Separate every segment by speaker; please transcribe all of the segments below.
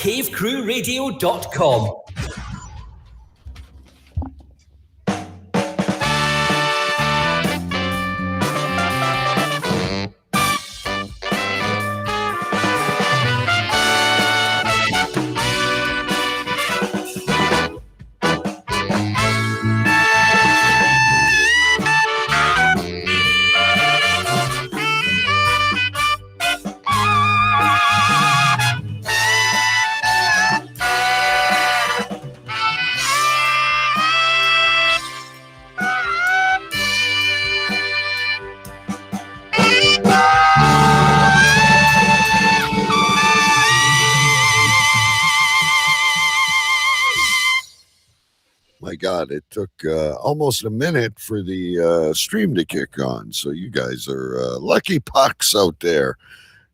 Speaker 1: cavecrewradio.com.
Speaker 2: My God, it took almost a minute for the stream to kick on. So you guys are lucky pucks out there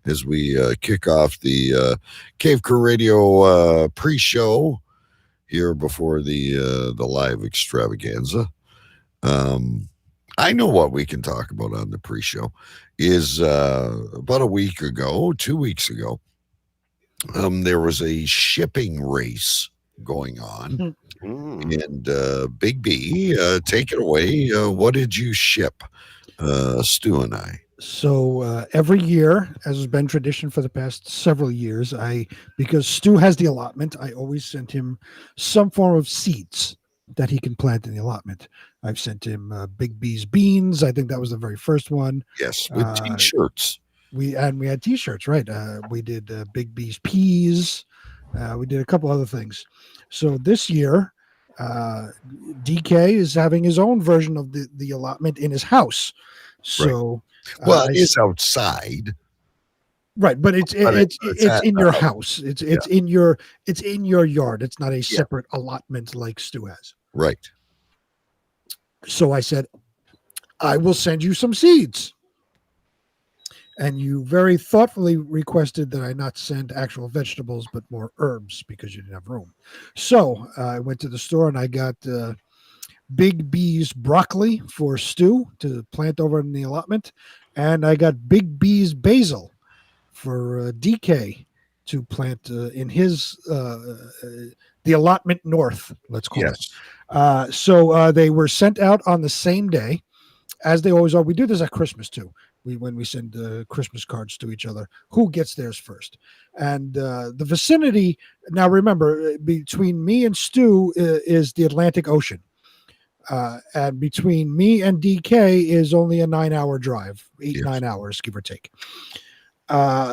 Speaker 2: as we kick off the Cave Crew Radio pre-show here before the live extravaganza. I know what we can talk about on the pre-show is about a week ago, 2 weeks ago, there was a shipping race going on. And Big B, take it away. What did you ship, Stu and I?
Speaker 3: So every year, as has been tradition for the past several years, because Stu has the allotment, I always send him some form of seeds that he can plant in the allotment. I've sent him Big B's beans. I think that was the very first one.
Speaker 2: Yes, with T-shirts.
Speaker 3: We had T-shirts, right? We did Big B's peas. We did a couple other things. So this year, DK is having his own version of the allotment in his house. So,
Speaker 2: well, it is outside,
Speaker 3: right? But it's in your house. It's in your yard. It's not a separate allotment like Stu has.
Speaker 2: Right.
Speaker 3: So I said, I will send you some seeds. And you very thoughtfully requested that I not send actual vegetables, but more herbs because you didn't have room. So I went to the store and I got Big B's broccoli for Stu to plant over in the allotment. And I got Big B's basil for DK to plant in his, the allotment north, let's call it. So they were sent out on the same day, as they always are. We do this at Christmas too. When we send Christmas cards to each other, who gets theirs first. And the vicinity, now remember, between me and Stu is the Atlantic Ocean. And between me and DK is only a 9-hour drive, 9 hours, give or take.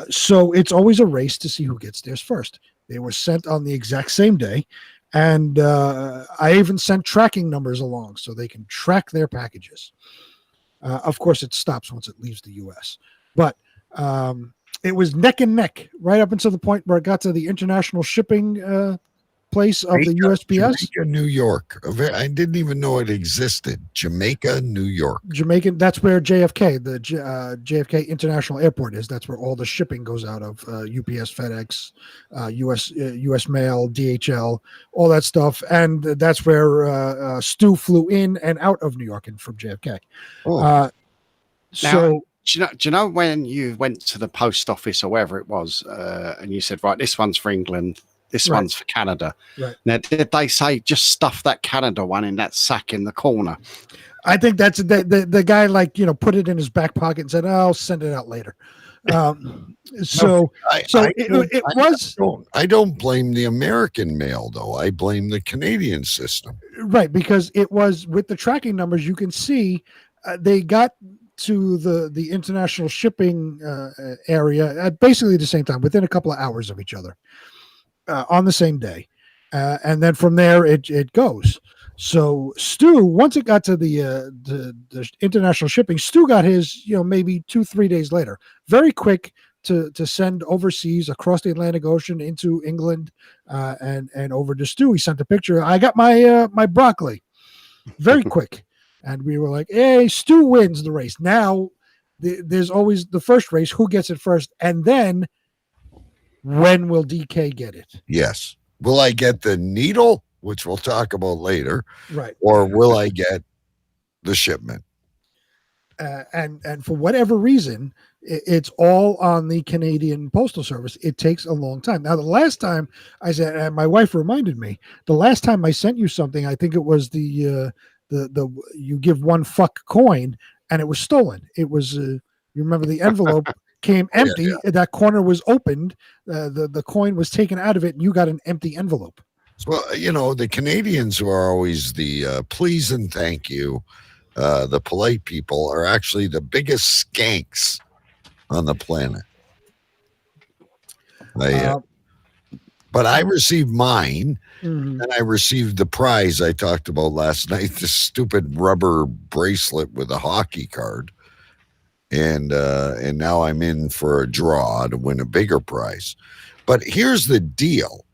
Speaker 3: So it's always a race to see who gets theirs first. They were sent on the exact same day. And I even sent tracking numbers along so they can track their packages. Of course, it stops once it leaves the U.S. But it was neck and neck right up until the point where it got to the international shipping place of the USPS.
Speaker 2: Jamaica, New York. I didn't even know it existed. Jamaica, New York.
Speaker 3: Jamaican. That's where JFK, the JFK International Airport is. That's where all the shipping goes out of. UPS, FedEx, US Mail, DHL, all that stuff. And that's where Stu flew in and out of New York and from JFK.
Speaker 4: Now, do you know when you went to the post office or wherever it was, and you said, right, this one's for England, this one's for Canada.
Speaker 3: Right.
Speaker 4: Now, did they say just stuff that Canada one in that sack in the corner?
Speaker 3: I think that's the guy, put it in his back pocket and said, I'll send it out later. I
Speaker 2: don't blame the American mail, though. I blame the Canadian system.
Speaker 3: Right, because it was with the tracking numbers, you can see they got to the international shipping area at basically the same time, within a couple of hours of each other. On the same day, and then from there it goes. So Stu, once it got to the international shipping, Stu got his maybe 2-3 days later. Very quick to send overseas across the Atlantic Ocean into England and over to Stu. He sent a picture. I got my broccoli. Very quick, and we were like, "Hey, Stu wins the race." Now there's always the first race. Who gets it first, and then. When will DK get it?
Speaker 2: Yes. Will I get the needle, which we'll talk about later?
Speaker 3: Right.
Speaker 2: Or will I get the shipment?
Speaker 3: And for whatever reason, it's all on the Canadian Postal Service. It takes a long time. Now, the last time I said, and my wife reminded me, the last time I sent you something, I think it was the you give one fuck coin, and it was stolen. It was you remember the envelope came empty.
Speaker 2: Yeah.
Speaker 3: That corner was opened. The coin was taken out of it, and you got an empty envelope.
Speaker 2: Well, the Canadians who are always the please and thank you, the polite people, are actually the biggest skanks on the planet. But I received mine, and I received the prize I talked about last night, this stupid rubber bracelet with a hockey card. And now I'm in for a draw to win a bigger prize. But here's the deal.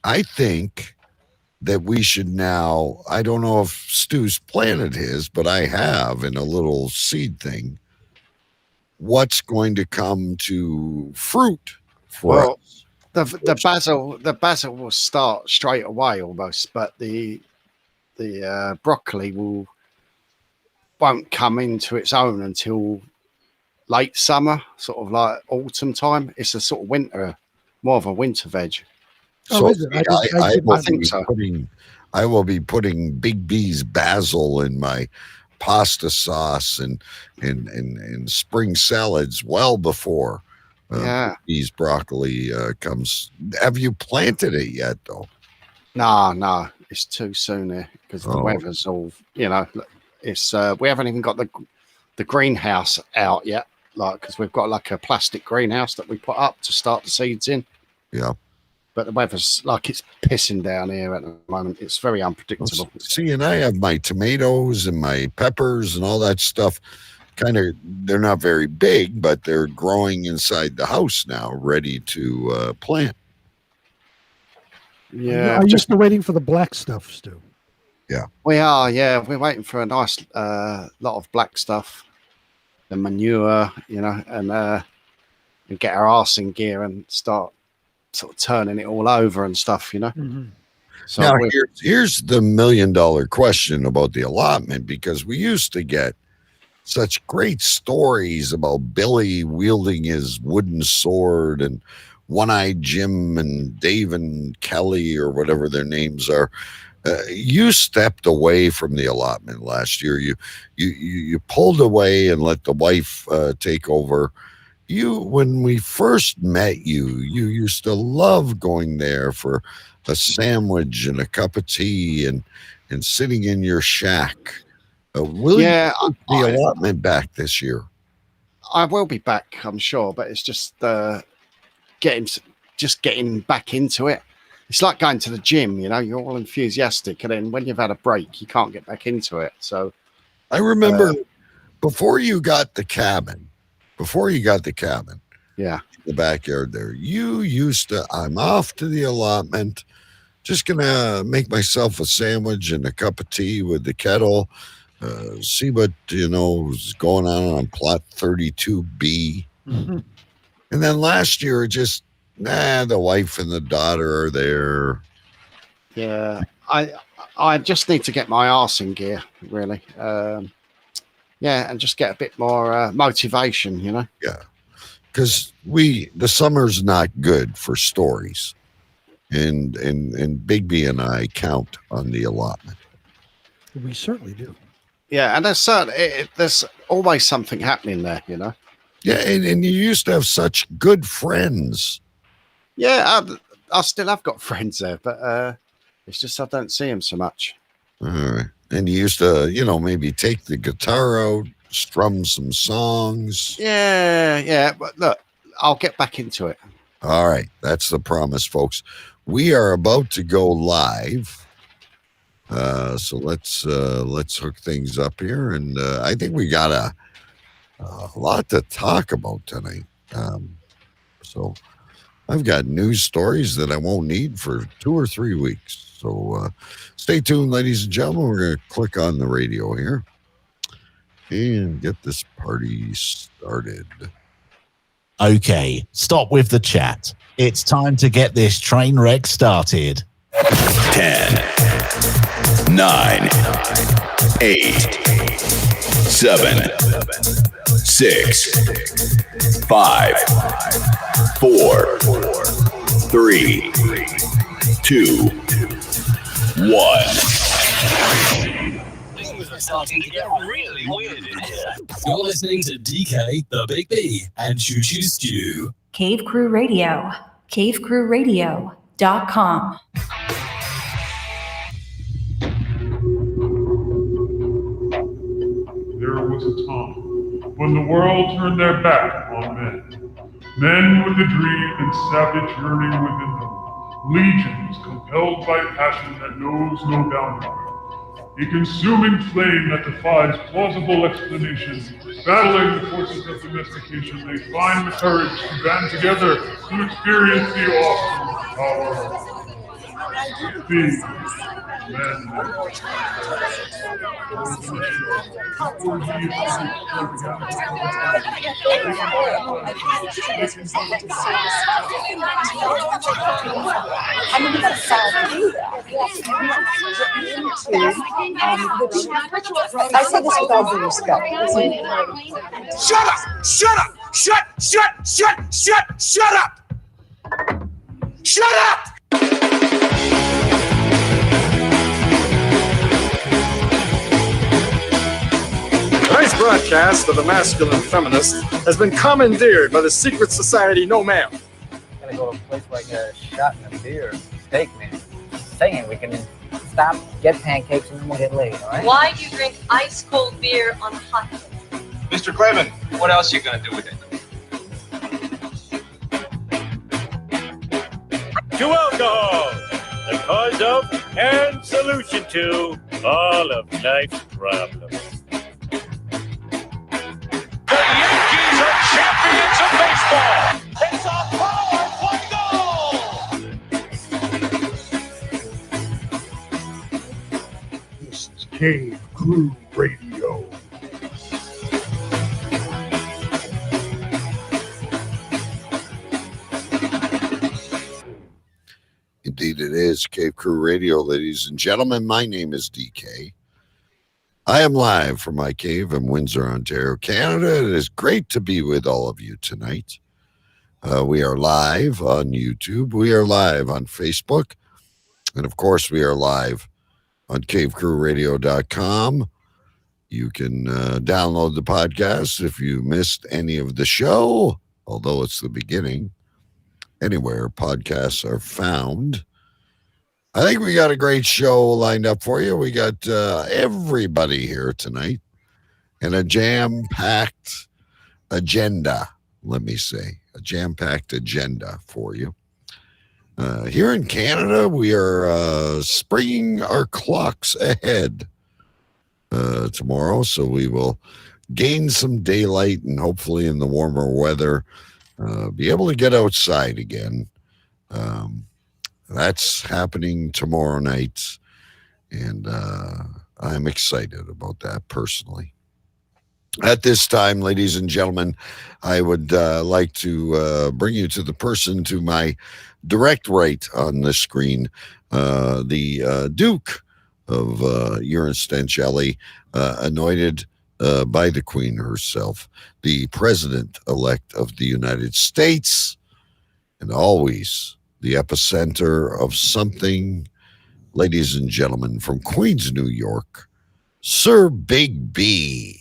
Speaker 2: I think that we should now, I don't know if Stu's planted his, but I have in a little seed thing, what's going to come to fruit for us.
Speaker 4: The basil will start straight away almost, but the broccoli won't come into its own until late summer, sort of like autumn time. It's a sort of more of a winter veg.
Speaker 2: So
Speaker 3: is it?
Speaker 4: I think so.
Speaker 2: I will be putting Big B's basil in my pasta sauce and spring salads well before Big B's broccoli comes. Have you planted it yet, though?
Speaker 4: No, it's too soon here because the weather's all. It's we haven't even got the greenhouse out yet, because we've got like a plastic greenhouse that we put up to start the seeds in.
Speaker 2: Yeah.
Speaker 4: But the weather's it's pissing down here at the moment. It's very unpredictable.
Speaker 2: See, and I have my tomatoes and my peppers and all that stuff. They're not very big, but they're growing inside the house now, ready to plant.
Speaker 4: Yeah.
Speaker 3: Are you still waiting for the black stuff, Stu?
Speaker 2: Yeah.
Speaker 4: We are, yeah. We're waiting for a nice lot of black stuff, the manure, and get our arse in gear and start sort of turning it all over and stuff,
Speaker 3: Mm-hmm.
Speaker 2: So now here's the $1 million question about the allotment, because we used to get such great stories about Billy wielding his wooden sword and One-Eyed Jim and Dave and Kelly, or whatever their names are. You stepped away from the allotment last year. You pulled away and let the wife take over. When we first met you used to love going there for a sandwich and a cup of tea and sitting in your shack. Will you take the allotment back this year?
Speaker 4: I will be back, I'm sure, but it's just getting back into it. It's like going to the gym, you're all enthusiastic, and then when you've had a break, you can't get back into it. So
Speaker 2: I remember before you got the cabin,
Speaker 4: yeah,
Speaker 2: in the backyard there, you used to, I'm off to the allotment, just gonna make myself a sandwich and a cup of tea with the kettle, see what is going on plot 32B.
Speaker 3: Mm-hmm.
Speaker 2: And then last year, just the wife and the daughter are there.
Speaker 4: Yeah, I just need to get my arse in gear, really. And just get a bit more motivation,
Speaker 2: Yeah, because the summer's not good for stories, and Bigby and I count on the allotment.
Speaker 3: We certainly do.
Speaker 4: Yeah, and there's always something happening there,
Speaker 2: Yeah, and you used to have such good friends.
Speaker 4: Yeah, I still have got friends there, but it's just I don't see them so much.
Speaker 2: All right. And you used to, maybe take the guitar out, strum some songs.
Speaker 4: Yeah. But look, I'll get back into it.
Speaker 2: All right. That's the promise, folks. We are about to go live. So let's hook things up here. And I think we got a lot to talk about tonight. So I've got news stories that I won't need for 2 or 3 weeks. So stay tuned, ladies and gentlemen. We're going to click on the radio here and get this party started.
Speaker 1: Okay, stop with the chat. It's time to get this train wreck started.
Speaker 5: 10, 9, 8, 7, 6, 5, 4, 3, 2, 1.
Speaker 6: Things are starting to get really weird in here. You're listening to DK, the Big B, and Choo Choo Stew.
Speaker 7: Cave Crew Radio, cavecrewradio.com.
Speaker 8: There was a time when the world turned their back on men. Men with a dream and savage yearning within them. Legions compelled by passion that knows no boundary. A consuming flame that defies plausible explanation. Battling the forces of domestication, they find the courage to band together to experience the awesome power of being men.
Speaker 9: I say this with all due respect.
Speaker 10: Shut up! Shut up! Shut up! Shut up!
Speaker 11: Tonight's broadcast of the Masculine Feminist has been commandeered by the secret society No Ma'am.
Speaker 12: Gonna go to a place like a shot and a beer, steak, man. Saying we can stop, get pancakes, and then we'll get laid, all right?
Speaker 13: Why do you drink ice cold beer on a hot day?
Speaker 14: Mr. Clevin, what else are you gonna do with it?
Speaker 15: To alcohol, the cause of and solution to all of life's problems.
Speaker 10: The Yankees are champions of baseball! It's a power play goal!
Speaker 8: This is Cave Crew Radio.
Speaker 2: Indeed, it is Cave Crew Radio, ladies and gentlemen. My name is DK. I am live from my cave in Windsor, Ontario, Canada. It is great to be with all of you tonight. We are live on YouTube. We are live on Facebook. And, of course, we are live on cavecrewradio.com. You can download the podcast if you missed any of the show, although it's the beginning. Anywhere podcasts are found. I think we got a great show lined up for you. We got everybody here tonight and a jam-packed agenda, let me say. A jam-packed agenda for you. Here in Canada, we are springing our clocks ahead tomorrow, so we will gain some daylight and hopefully in the warmer weather be able to get outside again. That's happening tomorrow night, and I'm excited about that personally. At this time, ladies and gentlemen, I would like to bring you to the person to my direct right on the screen, the Duke of Uranstench, anointed by the Queen herself, the President-elect of the United States, and always the epicenter of something, ladies and gentlemen, from Queens, New York, Sir Big B.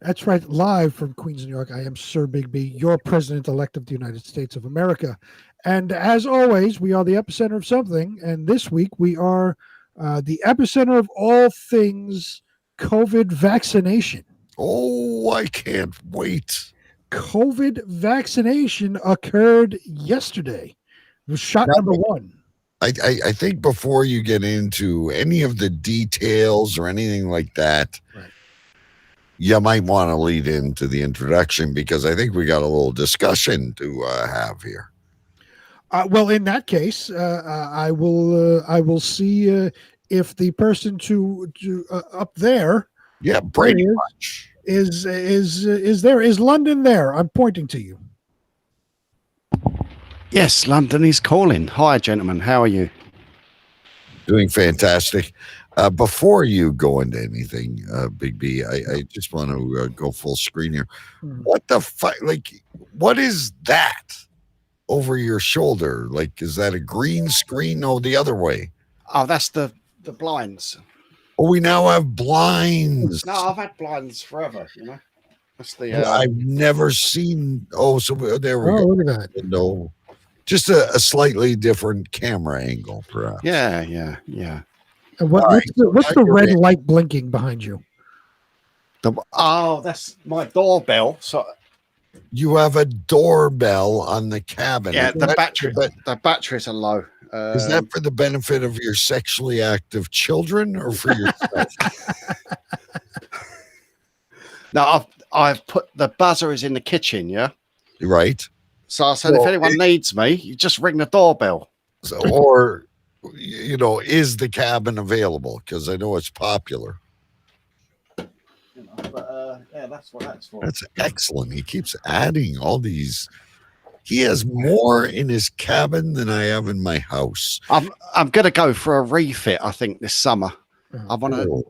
Speaker 3: That's right. Live from Queens, New York, I am Sir Big B, your President-elect of the United States of America. And as always, we are the epicenter of something. And this week, we are the epicenter of all things COVID vaccination.
Speaker 2: Oh, I can't wait.
Speaker 3: COVID vaccination occurred yesterday. It was shot number one.
Speaker 2: I think before you get into any of the details or anything like that, right, you might want to lead into the introduction because I think we got a little discussion to have here.
Speaker 3: Well, in that case, I will see if the person to up there,
Speaker 2: yeah, pretty much
Speaker 3: is there. Is London there? I'm pointing to you.
Speaker 4: Yes, London is calling. Hi, gentlemen. How are you?
Speaker 2: Doing fantastic. Before you go into anything, Big B, I just want to go full screen here. What the fuck? Like, what is that over your shoulder? Like, is that a green screen? No, the other way.
Speaker 4: Oh, that's the blinds.
Speaker 2: Oh, we now have blinds.
Speaker 4: No, I've had blinds forever. You know, that's the.
Speaker 2: I've never seen. Oh, so there we go.
Speaker 3: Look at that.
Speaker 2: Window. Just a slightly different camera angle, perhaps.
Speaker 4: Yeah.
Speaker 3: And what's the red light blinking behind you?
Speaker 4: That's my doorbell. So
Speaker 2: you have a doorbell on the cabin.
Speaker 4: Yeah, the batteries are low.
Speaker 2: Is that for the benefit of your sexually active children or for yourself?
Speaker 4: No, I've put the buzzer is in the kitchen. Yeah,
Speaker 2: right.
Speaker 4: So I said, if anyone needs me, you just ring the doorbell.
Speaker 2: So, or is the cabin available? Because I know it's popular.
Speaker 4: Yeah, that's what that's for.
Speaker 2: That's excellent. He keeps adding all these. He has more in his cabin than I have in my house.
Speaker 4: I'm gonna go for a refit. I think this summer. I want to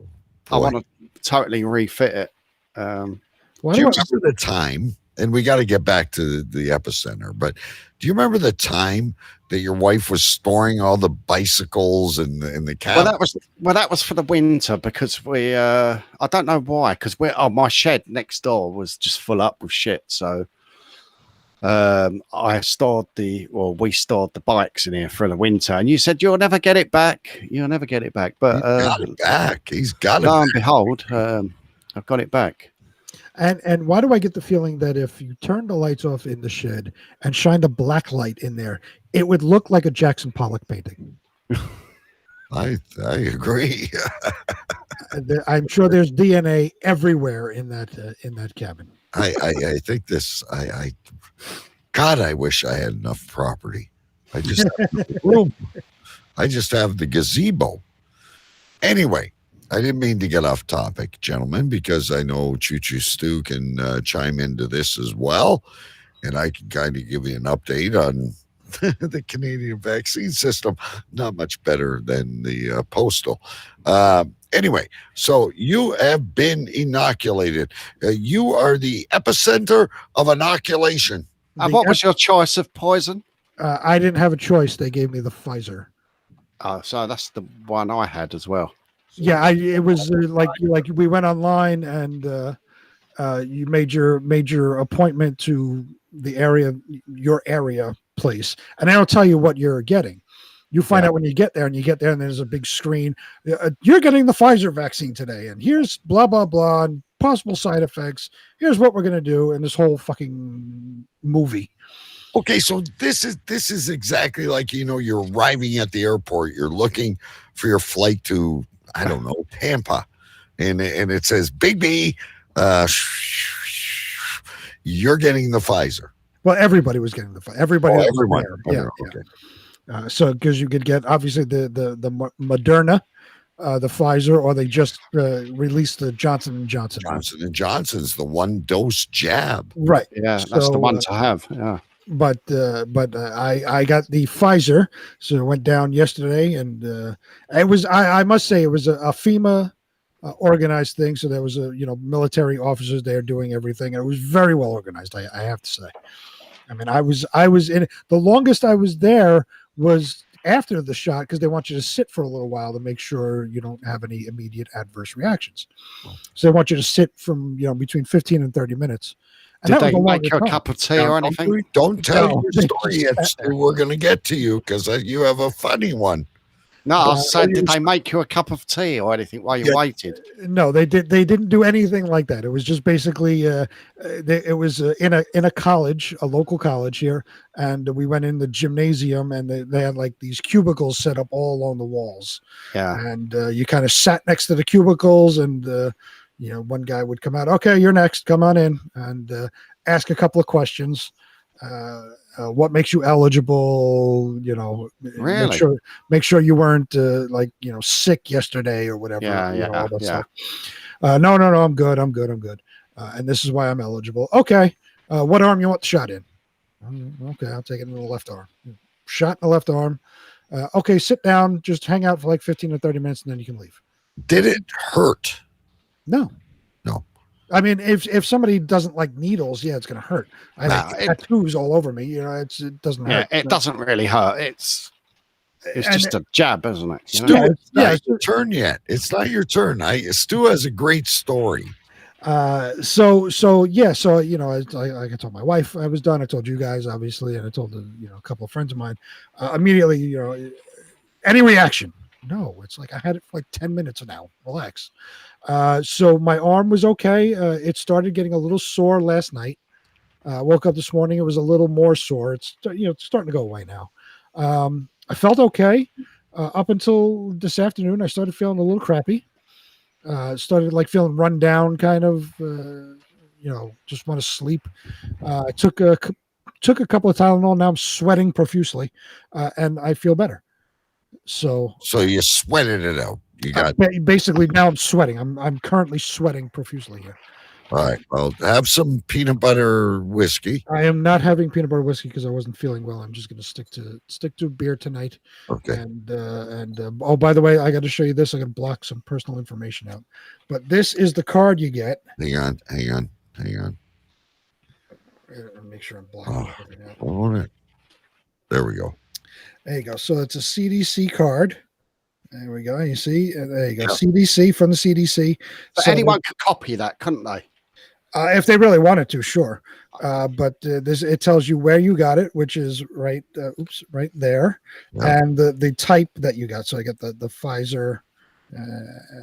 Speaker 4: totally refit it. Do
Speaker 2: you remember the time? And we got to get back to the epicenter. But do you remember the time that your wife was storing all the bicycles in the cabin?
Speaker 4: That was for the winter because we. I don't know why. Because my shed next door was just full up with shit. So. We stored the bikes in here for the winter, and you said you'll never get it back. You'll never get it back, but
Speaker 2: he's got it back. He's got it.
Speaker 4: Lo and behold, I've got it back.
Speaker 3: And why do I get the feeling that if you turned the lights off in the shed and shined a black light in there, it would look like a Jackson Pollock painting?
Speaker 2: I agree.
Speaker 3: I'm sure there's DNA everywhere in that cabin.
Speaker 2: I think this. God, I wish I had enough property. I just have the room. I just have the gazebo. Anyway, I didn't mean to get off topic, gentlemen, because I know Choo Choo Stu can chime into this as well, and I can kind of give you an update on the Canadian vaccine system. Not much better than the postal. Anyway, so you have been inoculated. You are the epicenter of inoculation.
Speaker 4: What was your choice of poison?
Speaker 3: I didn't have a choice. They gave me the Pfizer.
Speaker 4: So that's the one I had as well.
Speaker 3: Yeah, it was like we went online and you made your appointment to your area place, and I don't tell you what you're getting. You find out when you get there, and there's a big screen. You're getting the Pfizer vaccine today, and here's blah blah blah, and possible side effects. Here's what we're gonna do, and this whole fucking movie.
Speaker 2: Okay, so this is exactly like you're arriving at the airport. You're looking for your flight to Tampa, and it says Big B, you're getting the Pfizer.
Speaker 3: Well, everybody was getting the Pfizer. Everybody.
Speaker 2: Everyone.
Speaker 3: Yeah.
Speaker 2: Okay.
Speaker 3: So because you could get obviously the Moderna, the Pfizer, or they just released the Johnson & Johnson.
Speaker 2: Johnson & Johnson's the 1-dose jab.
Speaker 3: Right.
Speaker 4: Yeah, that's the one to have. Yeah.
Speaker 3: But I got the Pfizer, so it went down yesterday, and it was I must say it was a FEMA organized thing. So there was military officers there doing everything, and it was very well organized. I have to say. I mean, I was in the longest I was there was after the shot because they want you to sit for a little while to make sure you don't have any immediate adverse reactions. So they want you to sit from between 15 and 30 minutes. And
Speaker 4: did they make you a cup of tea or anything?
Speaker 2: Don't tell your story yet, Stu. We're going to get to you because you have a funny one.
Speaker 4: No, I said, did they make you a cup of tea or anything while you waited?
Speaker 3: No, they didn't do anything like that. It was just basically it was in a college, a local college here, and we went in the gymnasium, and they had like these cubicles set up all along the walls.
Speaker 4: Yeah,
Speaker 3: and you kind of sat next to the cubicles, and one guy would come out. Okay, you're next. Come on in and ask a couple of questions. What makes you eligible?
Speaker 4: Really?
Speaker 3: Make sure you weren't sick yesterday or whatever.
Speaker 4: Yeah.
Speaker 3: No, I'm good. And this is why I'm eligible. Okay. What arm you want the shot in? Okay, I'll take it in the left arm. Shot in the left arm. Okay, sit down. Just hang out for like 15 or 30 minutes, and then you can leave.
Speaker 2: Did it hurt?
Speaker 3: No.
Speaker 2: No.
Speaker 3: I mean, if somebody doesn't like needles, yeah, it's going to hurt. I have tattoos all over me. It doesn't hurt.
Speaker 4: Yeah, it doesn't really hurt. It's just a jab, isn't it?
Speaker 2: Stu, it's not your turn yet. It's not your turn. Stu has a great story.
Speaker 3: So you know, I told my wife I was done. I told you guys, obviously, and I told a couple of friends of mine. Immediately, you know, any reaction? No, it's like I had it for like 10 minutes now. Relax. So my arm was okay. It started getting a little sore last night. Woke up this morning. It was a little more sore. It's it's starting to go away now. I felt okay up until this afternoon. I started feeling a little crappy. Started like feeling run down, kind of. Just want to sleep. I took a couple of Tylenol. Now I'm sweating profusely, and I feel better. So
Speaker 2: you sweated it out. You got
Speaker 3: basically now I'm sweating. I'm currently sweating profusely here.
Speaker 2: All right. Well, have some peanut butter whiskey.
Speaker 3: I am not having peanut butter whiskey because I wasn't feeling well. I'm just going to stick to beer tonight.
Speaker 2: Okay.
Speaker 3: And oh, by the way, I got to show you this. I got to block some personal information out. But this is the card you get.
Speaker 2: Hang on.
Speaker 3: Make sure I'm blocking everything out.
Speaker 2: Hold it. There we go.
Speaker 3: There you go. So it's a CDC card. There we go. You see, there you go. CDC from the CDC.
Speaker 4: But anyone could copy that, couldn't they?
Speaker 3: If they really wanted to, sure. But it tells you where you got it, which is right there, and the type that you got. So I got the Pfizer.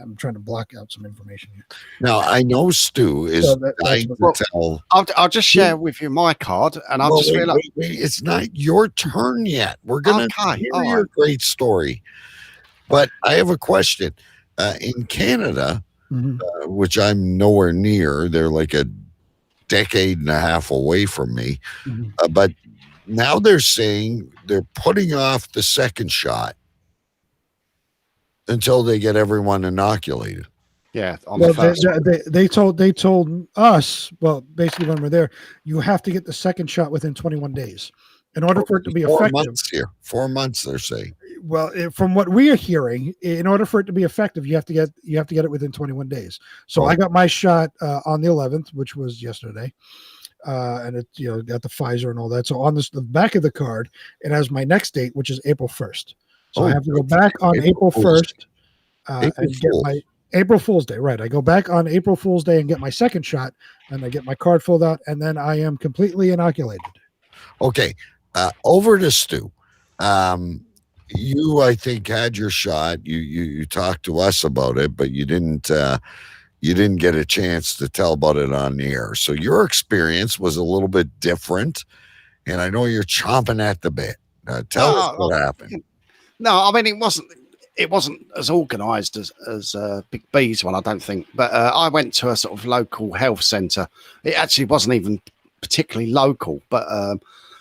Speaker 3: I'm trying to block out some information here.
Speaker 2: Now I know Stu is dying to tell.
Speaker 4: I'll just share with you my card, and I'll just realize
Speaker 2: it's not your turn yet. We're gonna hear your great story, but I have a question. In Canada, which I'm nowhere near, they're like a decade and a half away from me. But now they're saying they're putting off the second shot until they get everyone inoculated.
Speaker 4: Yeah,
Speaker 3: they told us. Well, basically, when we're there, you have to get the second shot within 21 days in order for it to be effective.
Speaker 2: 4 months here. 4 months, they're saying.
Speaker 3: Well, from what we are hearing, in order for it to be effective, you have to get it within 21 days. So I got my shot on the 11th, which was yesterday, and it got the Pfizer and all that. So on the back of the card, it has my next date, which is April 1st. So I have to go back on April 1st and get my April Fool's Day. Right, I go back on April Fool's Day and get my second shot, and I get my card filled out, and then I am completely inoculated.
Speaker 2: Okay, over to Stu. You, I think, had your shot. You talked to us about it, but you didn't get a chance to tell about it on the air. So your experience was a little bit different, and I know you're chomping at the bit. Tell us what happened.
Speaker 4: No, I mean it wasn't as organised as Big B's one, I don't think. But I went to a sort of local health centre. It actually wasn't even particularly local, but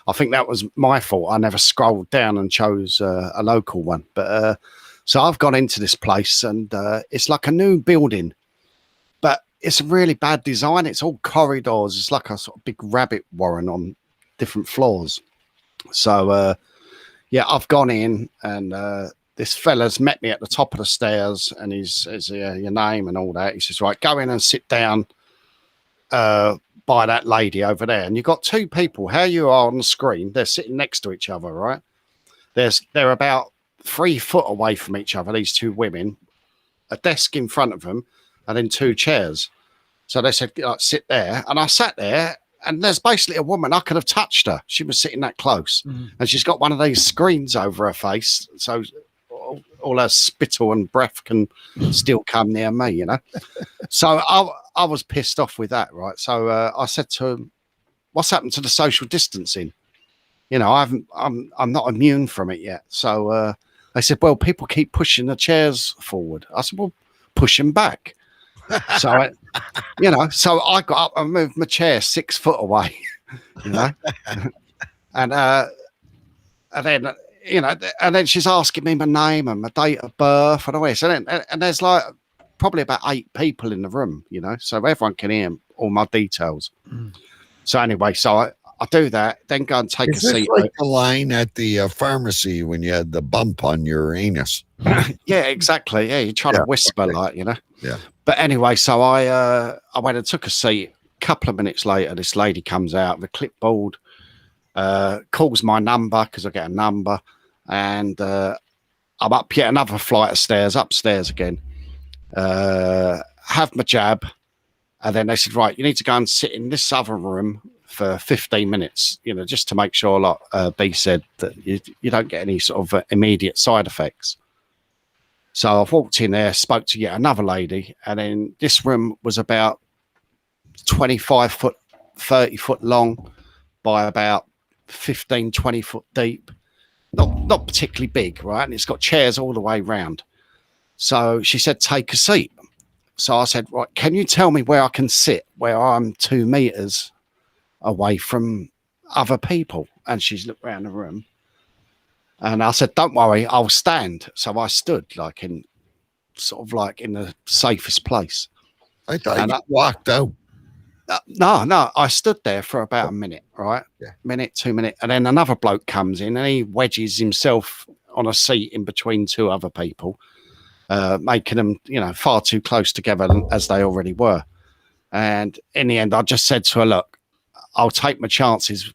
Speaker 4: I think that was my fault. I never scrolled down and chose a local one. But so I've gone into this place, and it's like a new building, but it's a really bad design. It's all corridors. It's like a sort of big rabbit warren on different floors. So I've gone in, and this fella's met me at the top of the stairs, and he says, your name and all that. He says, right, go in and sit down by that lady over there. And you've got two people, how you are on the screen, they're sitting next to each other, right? They're about 3 foot away from each other, these two women, a desk in front of them, and then 2 chairs. So they said, sit there. And I sat there, and there's basically a woman. I could have touched her. She was sitting that close. And she's got one of these screens over her face. So all her spittle and breath can still come near me, So I was pissed off with that, right? So I said to him, what's happened to the social distancing? I'm not immune from it yet. So they said, well, people keep pushing the chairs forward. I said, well, push them back. So, so I got up and moved my chair 6 foot away, and then, and then she's asking me my name and my date of birth and all this. And there's like probably about 8 people in the room, so everyone can hear all my details. So anyway, so I do that, then go and take
Speaker 2: Is
Speaker 4: a
Speaker 2: this
Speaker 4: seat.
Speaker 2: like the line at the pharmacy when you had the bump on your anus?
Speaker 4: Yeah, exactly. Yeah, you're trying to whisper, like, you know.
Speaker 2: Yeah.
Speaker 4: But anyway, so I went and took a seat. A couple of minutes later, this lady comes out with a clipboard, calls my number because I get a number, and I'm up yet another flight of stairs, upstairs again. Have my jab, and then they said, right, you need to go and sit in this other room for 15 minutes, you know, just to make sure, like B said, that you don't get any sort of immediate side effects. So I've walked in there, spoke to yet another lady, and then this room was about 25 foot, 30 foot long by about 15, 20 foot deep. Not particularly big, right? And it's got chairs all the way round. So she said, take a seat. So I said, right, can you tell me where I can sit, where I'm 2 meters away from other people? And she's looked around the room. And I said, don't worry, I'll stand. So I stood like in the safest place.
Speaker 2: I thought you walked out.
Speaker 4: No, I stood there for about a minute, right?
Speaker 2: Yeah.
Speaker 4: Minute, 2 minutes. And then another bloke comes in and he wedges himself on a seat in between two other people, making them, you know, far too close together as they already were. And in the end, I just said to her, look, I'll take my chances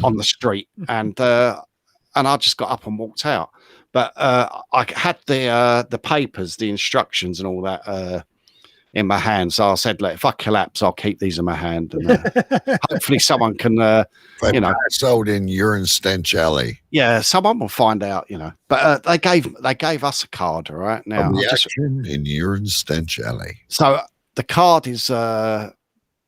Speaker 4: on the street. And I just got up and walked out. But I had the papers, the instructions and all that in my hand. So I said, look, if I collapse, I'll keep these in my hand. And hopefully someone can, you know.
Speaker 2: Pass out in urine stench alley.
Speaker 4: Yeah, someone will find out, you know. But they gave us a card, all right? Now,
Speaker 2: reaction in urine stench alley.
Speaker 4: So the card is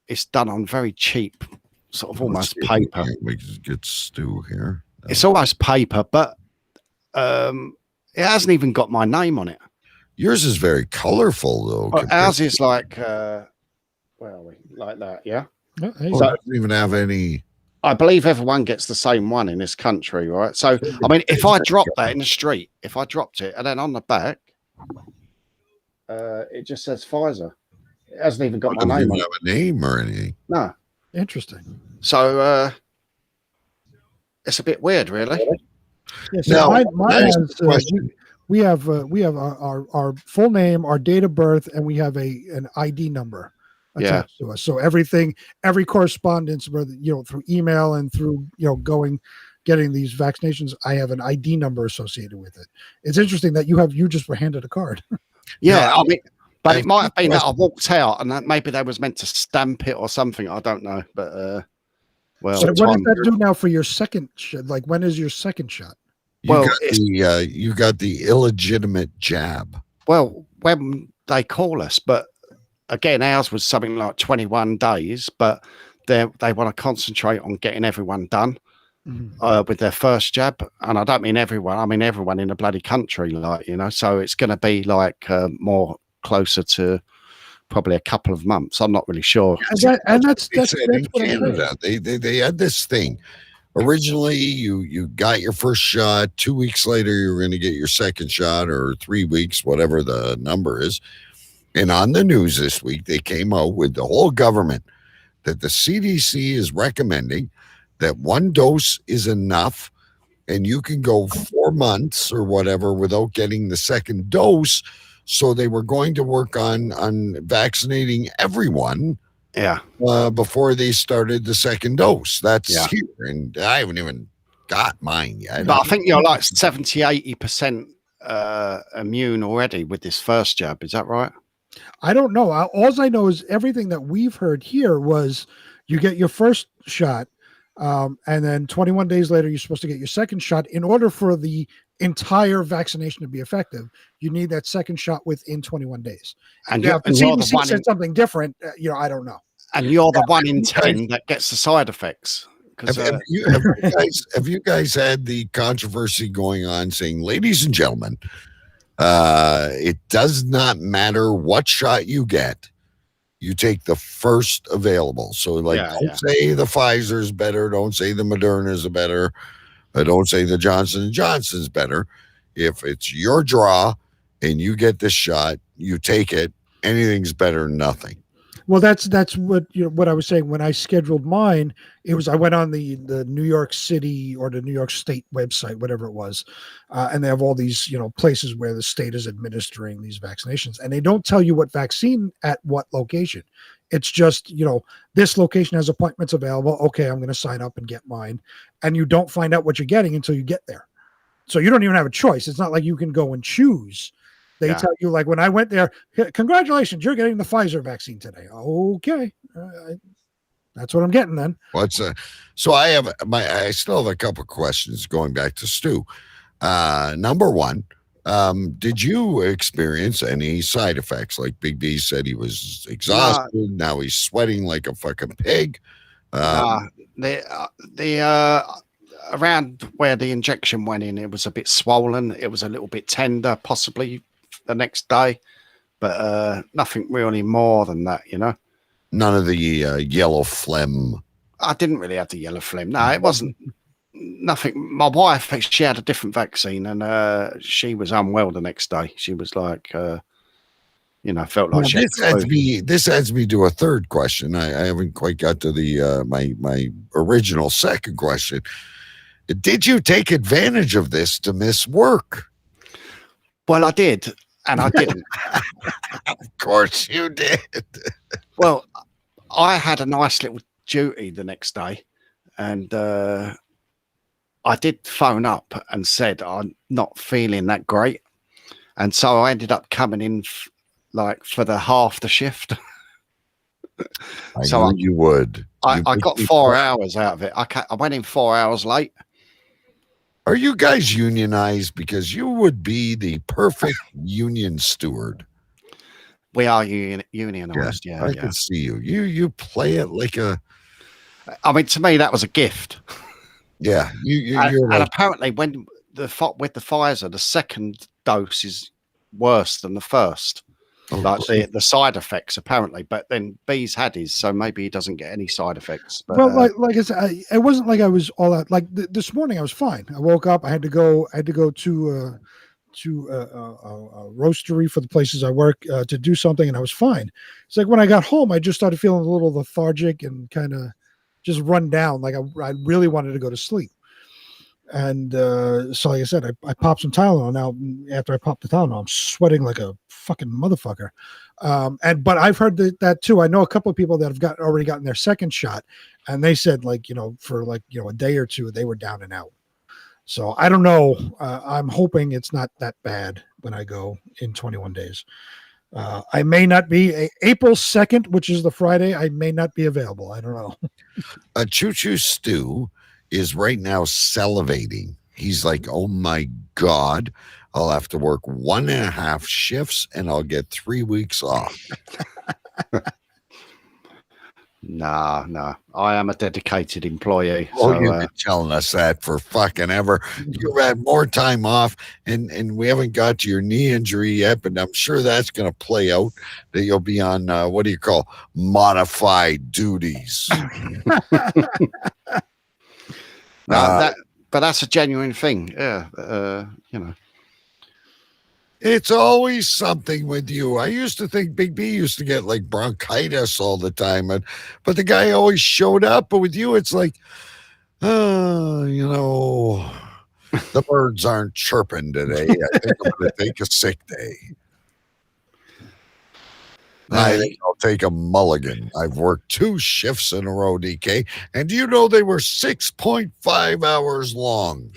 Speaker 4: it's done on very cheap, sort of almost paper.
Speaker 2: We can get Stu here.
Speaker 4: It's almost paper, but it hasn't even got my name on it.
Speaker 2: Yours is very colorful, though.
Speaker 4: Well, ours is like, where are we? Like that, yeah.
Speaker 2: So it doesn't even have any.
Speaker 4: I believe everyone gets the same one in this country, right? So, I mean, if I drop that in the street, if I dropped it, and then on the back, it just says Pfizer. It hasn't even got my name on it.
Speaker 2: Have a name or anything.
Speaker 4: No.
Speaker 3: Interesting.
Speaker 4: So, it's a bit weird, really.
Speaker 3: Yeah, so mine has, we have our full name, our date of birth, and we have an ID number attached to us. So every correspondence, whether through email and through getting these vaccinations, I have an ID number associated with it. It's interesting that you just were handed a card.
Speaker 4: Yeah, I mean, but it might have been that I walked out and that maybe they was meant to stamp it or something. I don't know, but well.
Speaker 3: So what does that do now for your second shot? Like, when is your second shot?
Speaker 2: You got the illegitimate jab.
Speaker 4: Well, when they call us, but again, ours was something like 21 days, but they want to concentrate on getting everyone done with their first jab. And I don't mean everyone, I mean everyone in the bloody country, so it's going to be like more closer to probably a couple of months. I'm not really sure.
Speaker 3: And that's
Speaker 2: in Canada. They had this thing. Originally, you got your first shot. 2 weeks later, you were going to get your second shot, or 3 weeks, whatever the number is. And on the news this week, they came out with the whole government that the CDC is recommending that 1 dose is enough, and you can go 4 months or whatever without getting the second dose. So they were going to work on vaccinating everyone.
Speaker 4: Yeah.
Speaker 2: Before they started the second dose. That's here. And I haven't even got mine yet.
Speaker 4: But I think you're like 70-80% immune already with this first jab. Is that right?
Speaker 3: I don't know. All I know is everything that we've heard here was you get your first shot, and then 21 days later, you're supposed to get your second shot. In order for the entire vaccination to be effective, you need that second shot within 21 days.
Speaker 4: And
Speaker 3: if the CDC said something different, I don't know.
Speaker 4: And you're the 1 in 10 that gets the side effects.
Speaker 2: Have you guys had the controversy going on saying, ladies and gentlemen, it does not matter what shot you get, you take the first available. So don't say the Pfizer's better, don't say the Moderna's better, don't say the Johnson & Johnson's better. If it's your draw and you get this shot, you take it. Anything's better than nothing.
Speaker 3: Well, that's what what I was saying when I scheduled mine. It was I went on the New York City or the New York State website, whatever it was, and they have all these places where the state is administering these vaccinations, and they don't tell you what vaccine at what location. It's just this location has appointments available. Okay, I'm going to sign up and get mine, and you don't find out what you're getting until you get there. So you don't even have a choice. It's not like you can go and choose. They tell you, like when I went there, congratulations, you're getting the Pfizer vaccine today. Okay, that's what I'm getting then.
Speaker 2: So I still have a couple of questions going back to Stu. Number one, did you experience any side effects? Like Big B said, he was exhausted. Now he's sweating like a fucking pig.
Speaker 4: Around where the injection went in, it was a bit swollen. It was a little bit tender, possibly the next day, but nothing really more than that,
Speaker 2: None of the yellow phlegm.
Speaker 4: I didn't really have the yellow phlegm. No, it wasn't nothing. My wife, she had a different vaccine, and she was unwell the next day. She was like, felt like she
Speaker 2: this adds me to a third question. I haven't quite got to the my original second question. Did you take advantage of this to miss work?
Speaker 4: Well, I did, and I didn't.
Speaker 2: Of course you did.
Speaker 4: Well, I had a nice little duty the next day, and I did phone up and said I'm not feeling that great, and so I ended up coming in for the half the shift.
Speaker 2: I knew you would.
Speaker 4: I got 4 hours out of it. I went in 4 hours late.
Speaker 2: Are you guys unionized? Because you would be the perfect union steward.
Speaker 4: We are unionized. Yeah,
Speaker 2: I can see you. You play it like a.
Speaker 4: I mean, to me, that was a gift.
Speaker 2: Yeah,
Speaker 4: and apparently, with the Pfizer, the second dose is worse than the first. Like the side effects, apparently, but then B's had his, so maybe he doesn't get any side effects. But,
Speaker 3: well, like I said, it wasn't like I was all out. Like this morning, I was fine. I woke up. I had to go to a roastery for the places I work to do something, and I was fine. It's like when I got home, I just started feeling a little lethargic and kind of just run down. Like I really wanted to go to sleep. And so, like I said, I popped some Tylenol. Now, after I popped the Tylenol, I'm sweating like a fucking motherfucker. But I've heard that too. I know a couple of people that have already gotten their second shot, and they said for a day or two they were down and out. So I don't know. I'm hoping it's not that bad when I go in 21 days. I may not be April 2nd, which is the Friday. I may not be available. I don't know.
Speaker 2: Choo Choo Stu is right now salivating. He's like, oh my God, I'll have to work 1.5 shifts and I'll get 3 weeks off.
Speaker 4: No. I am a dedicated employee.
Speaker 2: Oh, so, you've been telling us that for fucking ever. You've had more time off, and we haven't got to your knee injury yet, but I'm sure that's going to play out, that you'll be on, what do you call, modified duties.
Speaker 4: But that's a genuine thing. Yeah.
Speaker 2: It's always something with you. I used to think Big B used to get like bronchitis all the time, but the guy always showed up. But with you, it's like, the birds aren't chirping today. I think I'm going to take a sick day. I think I'll take a mulligan. I've worked 2 shifts in a row, DK. And do you know they were 6.5 hours long?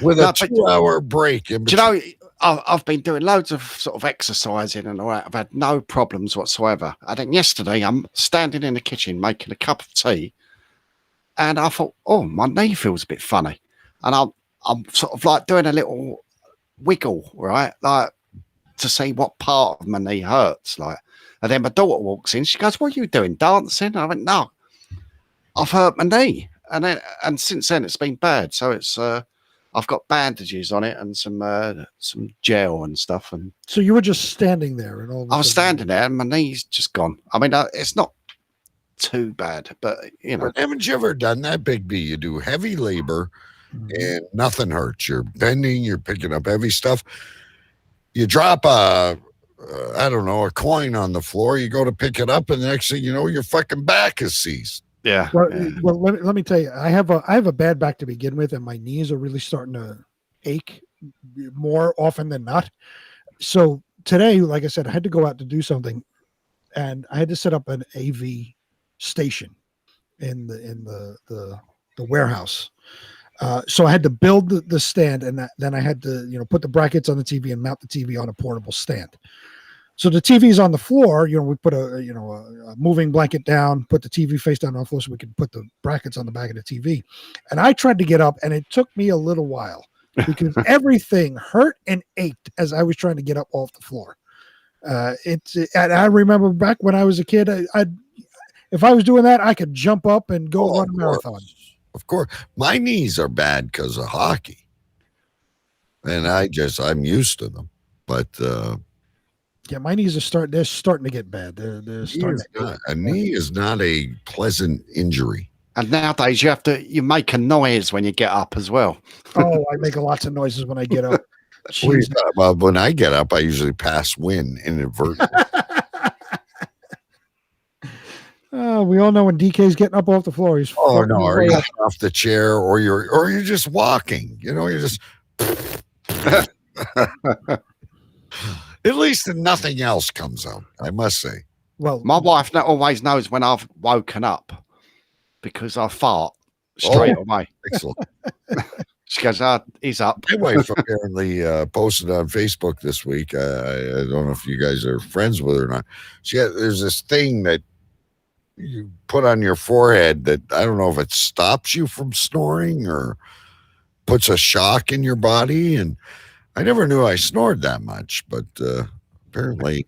Speaker 2: With a 2-hour break in between.
Speaker 4: Do you know, I've been doing loads of sort of exercising and all that. I've had no problems whatsoever. And then yesterday, I'm standing in the kitchen making a cup of tea, and I thought, oh, my knee feels a bit funny. And I'm sort of like doing a little wiggle, right? Like to see what part of my knee hurts. Like, and then my daughter walks in. She goes, "What are you doing? Dancing?" I went, "No, I've hurt my knee." And since then, it's been bad. So it's I've got bandages on it and some gel and stuff. And
Speaker 3: so you were just standing there, and all.
Speaker 4: I was standing there, and my knee's just gone. I mean, it's not too bad, but
Speaker 2: But haven't you ever done that, Big B? You do heavy labor, and nothing hurts. You're bending, you're picking up heavy stuff. You drop a I don't know, a coin on the floor. You go to pick it up, and the next thing you know, your fucking back is seized.
Speaker 4: Yeah.
Speaker 3: Well, let me tell you, I have a bad back to begin with, and my knees are really starting to ache more often than not. So today, like I said, I had to go out to do something, and I had to set up an AV station in the warehouse. So I had to build the stand, and then I had to put the brackets on the TV and mount the TV on a portable stand. So the TV is on the floor. We put a moving blanket down, put the TV face down on the floor so we could put the brackets on the back of the TV. And I tried to get up, and it took me a little while because everything hurt and ached as I was trying to get up off the floor. And I remember back when I was a kid, if I was doing that, I could jump up and go run a marathon.
Speaker 2: Of course, my knees are bad because of hockey, and I'm used to them. But
Speaker 3: yeah, my knees are starting to get bad. They're starting.
Speaker 2: A knee is not a pleasant injury.
Speaker 4: And nowadays you make a noise when you get up as well.
Speaker 3: Oh, I make lots of noises when I get up.
Speaker 2: Well, when I get up, I usually pass wind inadvertently.
Speaker 3: We all know when DK's getting up off the floor, he's
Speaker 2: or you're off the chair, or you're just walking. You're just. At least nothing else comes out, I must say.
Speaker 3: Well,
Speaker 4: my wife always knows when I've woken up because I fart straight away.
Speaker 2: Excellent.
Speaker 4: She goes, he's up.
Speaker 2: My wife apparently posted on Facebook this week. I don't know if you guys are friends with her or not. There's this thing that you put on your forehead that I don't know if it stops you from snoring or puts a shock in your body. And I never knew I snored that much, but apparently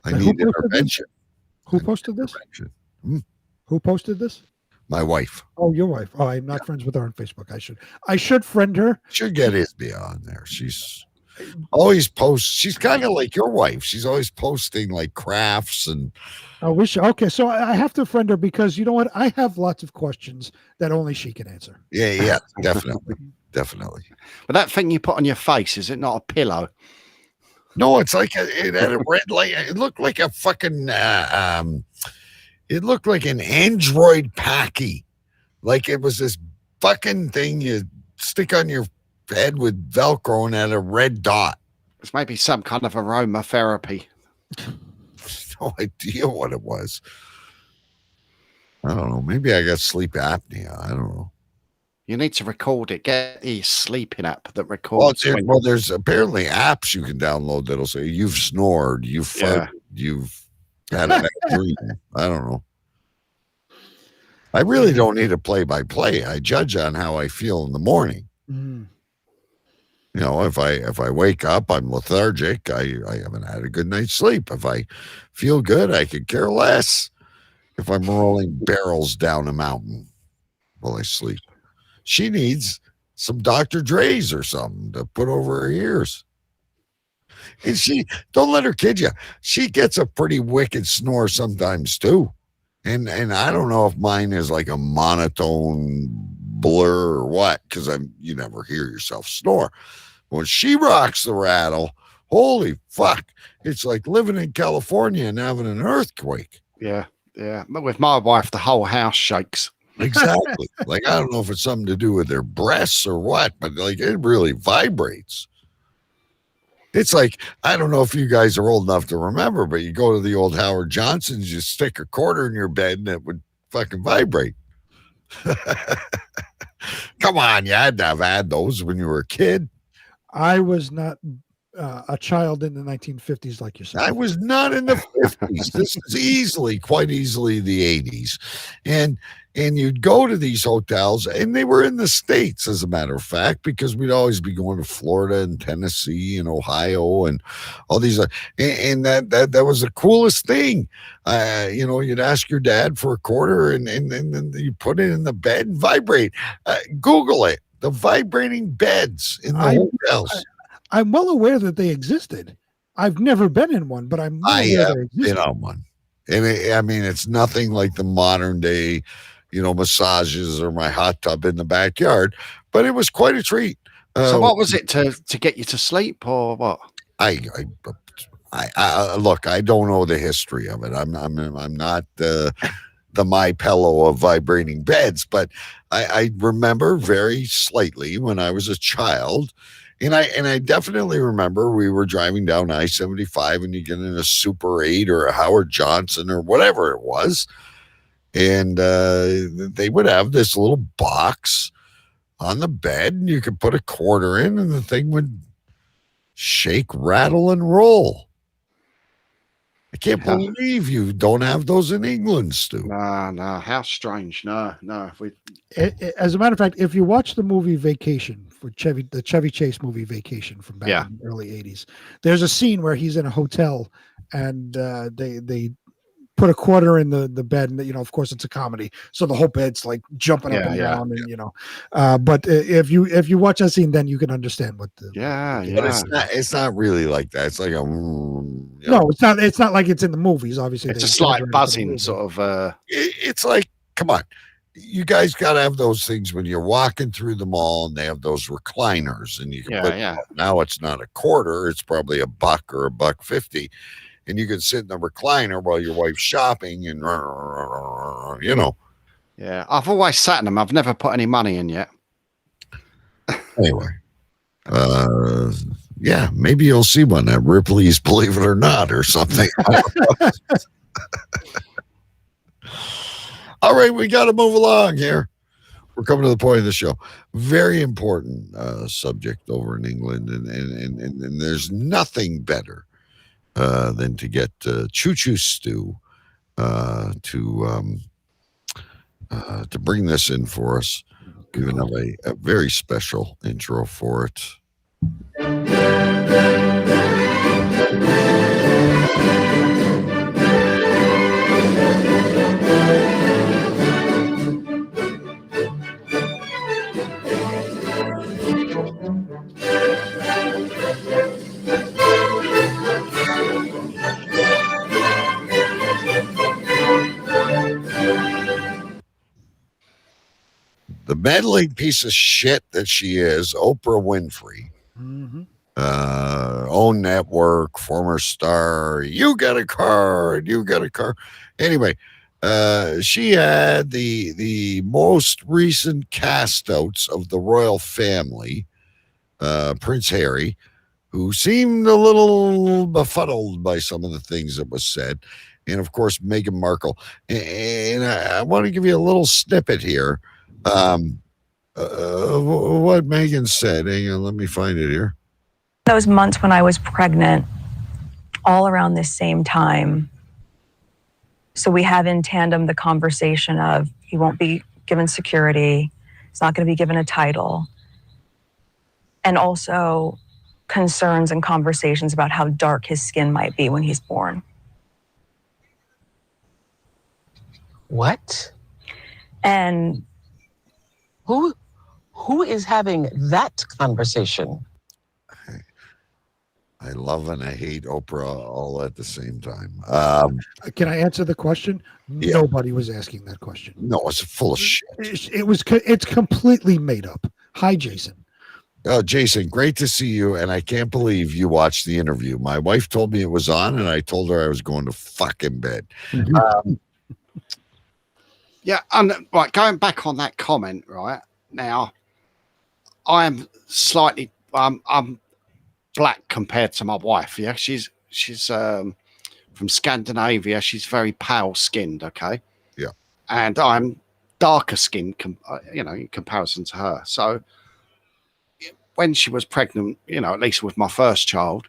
Speaker 2: I need intervention.
Speaker 3: Who posted this? Who posted this?
Speaker 2: My wife.
Speaker 3: Oh, your wife. Oh, I'm not friends with her on Facebook. I should friend her.
Speaker 2: Should get Isby on there. She's always posts. She's kind of like your wife. She's always posting like crafts and.
Speaker 3: I wish. Okay, so I have to friend her because you know what? I have lots of questions that only she can answer.
Speaker 2: Yeah, definitely.
Speaker 4: But that thing you put on your face, is it not a pillow?
Speaker 2: No, it's like it had a red light. It looked like a fucking. It looked like an Android Packy. Like it was this fucking thing you stick on your head with Velcro and had a red dot.
Speaker 4: It's maybe some kind of aromatherapy.
Speaker 2: No idea what it was. I don't know. Maybe I got sleep apnea. I don't know.
Speaker 4: You need to record it. Get the sleeping app that records.
Speaker 2: Well, there's apparently apps you can download that'll say you've snored, you've farted, you've had a bad dream. I don't know. I really don't need a play-by-play. I judge on how I feel in the morning.
Speaker 3: Mm.
Speaker 2: If I wake up, I'm lethargic. I haven't had a good night's sleep. If I feel good, I could care less. If I'm rolling barrels down a mountain while I sleep, she needs some Dr. Dre's or something to put over her ears. And don't let her kid you. She gets a pretty wicked snore sometimes too. And I don't know if mine is like a monotone blur or what, because you never hear yourself snore. When she rocks the rattle, holy fuck, it's like living in California and having an earthquake.
Speaker 4: Yeah. But with my wife, the whole house shakes.
Speaker 2: Exactly. Like, I don't know if it's something to do with their breasts or what, but like it really vibrates. It's like, I don't know if you guys are old enough to remember, but you go to the old Howard Johnson's, you stick a quarter in your bed and it would fucking vibrate. Come on, you had to have had those when you were a kid.
Speaker 3: I was not a child in the 1950s like yourself.
Speaker 2: I was not in the 50s. This is quite easily the 80s. And you'd go to these hotels, and they were in the States, as a matter of fact, because we'd always be going to Florida and Tennessee and Ohio and all these. And that was the coolest thing. You'd ask your dad for a quarter, and then you put it in the bed and vibrate. Google it. The vibrating beds in the hotels.
Speaker 3: I'm well aware that they existed. I've never been in one, but I'm well aware they existed.
Speaker 2: Been on one. And it's nothing like the modern day, massages or my hot tub in the backyard, but it was quite a treat.
Speaker 4: So what was it to get you to sleep or what?
Speaker 2: I I look, I don't know the history of it. I'm not the My Pillow of vibrating beds, but I remember very slightly when I was a child, and I definitely remember we were driving down I-75 and you get in a Super 8 or a Howard Johnson or whatever it was, and they would have this little box on the bed, and you could put a quarter in, and the thing would shake, rattle, and roll. I can't believe you don't have those in England, Stu.
Speaker 4: No, how strange. No.
Speaker 3: As a matter of fact, if you watch the movie Vacation for the Chevy Chase movie Vacation from back in the early 80s, there's a scene where he's in a hotel and they put a quarter in the bed, and of course it's a comedy, so the whole bed's like jumping up and down, and but if you watch that scene, then you can understand what the
Speaker 2: But it's not really like that. It's like a
Speaker 3: no, it's not like it's in the movies. Obviously,
Speaker 4: it's a slight buzzing sort of.
Speaker 2: It's like, come on, you guys got to have those things when you're walking through the mall, and they have those recliners, and you can now it's not a quarter, it's probably $1 or $1.50. And you can sit in the recliner while your wife's shopping, and
Speaker 4: Yeah, I've always sat in them. I've never put any money in yet.
Speaker 2: Anyway, yeah, maybe you'll see one at Ripley's Believe It or Not or something. All right, we got to move along here. We're coming to the point of the show. Very important subject over in England, and there's nothing better than to get Choo Choo Stu to bring this in for us. We even have a very special intro for it. The meddling piece of shit that she is, Oprah Winfrey, own network, former star. You got a car. Anyway, she had the most recent cast outs of the royal family, Prince Harry, who seemed a little befuddled by some of the things that was said, and of course Meghan Markle. And I want to give you a little snippet here. What Megan said. Hang on, let me find it here.
Speaker 7: Those months when I was pregnant, all around this same time. So we have in tandem the conversation of he won't be given security. He's not going to be given a title. And also concerns and conversations about how dark his skin might be when he's born.
Speaker 16: What?
Speaker 7: And
Speaker 16: who is having that conversation?
Speaker 2: I love and I hate Oprah all at the same time.
Speaker 3: Can I answer the question?
Speaker 2: Yeah.
Speaker 3: Nobody was asking that question.
Speaker 2: No, it's full of shit.
Speaker 3: It's completely made up. Hi, Jason.
Speaker 2: Oh, Jason, great to see you. And I can't believe you watched the interview. My wife told me it was on, and I told her I was going to fucking bed.
Speaker 4: Yeah, and right, going back on that comment, right now, I'm slightly, I'm black compared to my wife. Yeah, she's from Scandinavia. She's very pale skinned. Okay.
Speaker 2: Yeah.
Speaker 4: And I'm darker skinned, in comparison to her. So when she was pregnant, at least with my first child,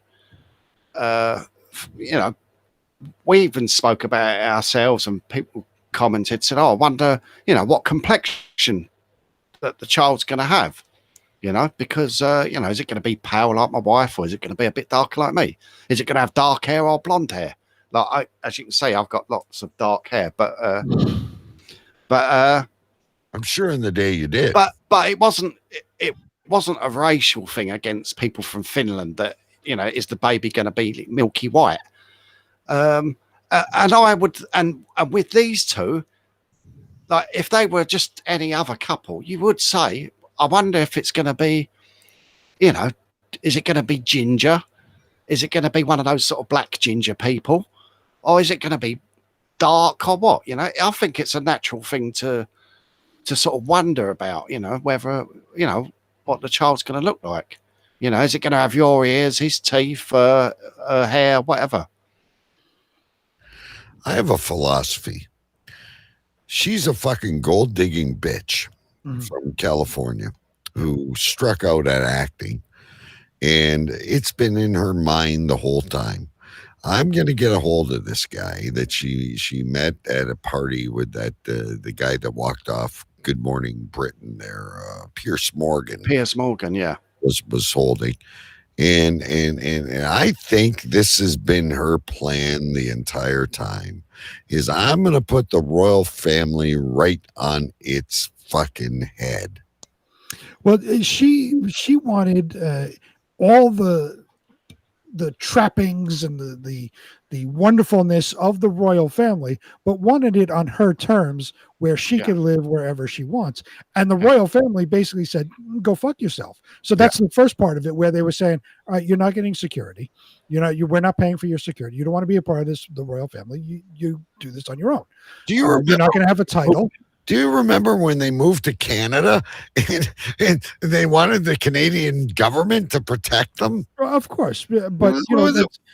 Speaker 4: we even spoke about it ourselves, and people commented, said, "Oh, I wonder, what complexion that the child's going to have, because is it going to be pale like my wife, or is it going to be a bit darker like me? Is it going to have dark hair or blonde hair? Like as you can see, I've got lots of dark hair, but I'm
Speaker 2: sure in the day you did,
Speaker 4: but it wasn't a racial thing against people from Finland that is the baby going to be milky white." And I would, and with these two, like if they were just any other couple, you would say, I wonder if it's going to be, is it going to be ginger? Is it going to be one of those sort of black ginger people, or is it going to be dark or what? You know, I think it's a natural thing to sort of wonder about, you know, whether, you know, what the child's going to look like. You know, is it going to have your ears, his teeth, hair, whatever?
Speaker 2: I have a philosophy. She's a fucking gold digging bitch from California who struck out at acting, and it's been in her mind the whole time. I'm going to get a hold of this guy that she met at a party with that the guy that walked off Good Morning Britain there, Pierce Morgan.
Speaker 4: Pierce Morgan, yeah,
Speaker 2: was holding, and I think this has been her plan the entire time. Is I'm going to put the royal family right on its fucking head.
Speaker 3: Well, she wanted all the trappings and the wonderfulness of the royal family, but wanted it on her terms where she could live wherever she wants. And the royal family basically said, go fuck yourself. So that's the first part of it, where they were saying, all right, you're not getting security. We're not paying for your security. You don't want to be a part of the royal family. You do this on your own. You're not going to have a title.
Speaker 2: Do you remember when they moved to Canada and they wanted the Canadian government to protect them?
Speaker 3: Of course, but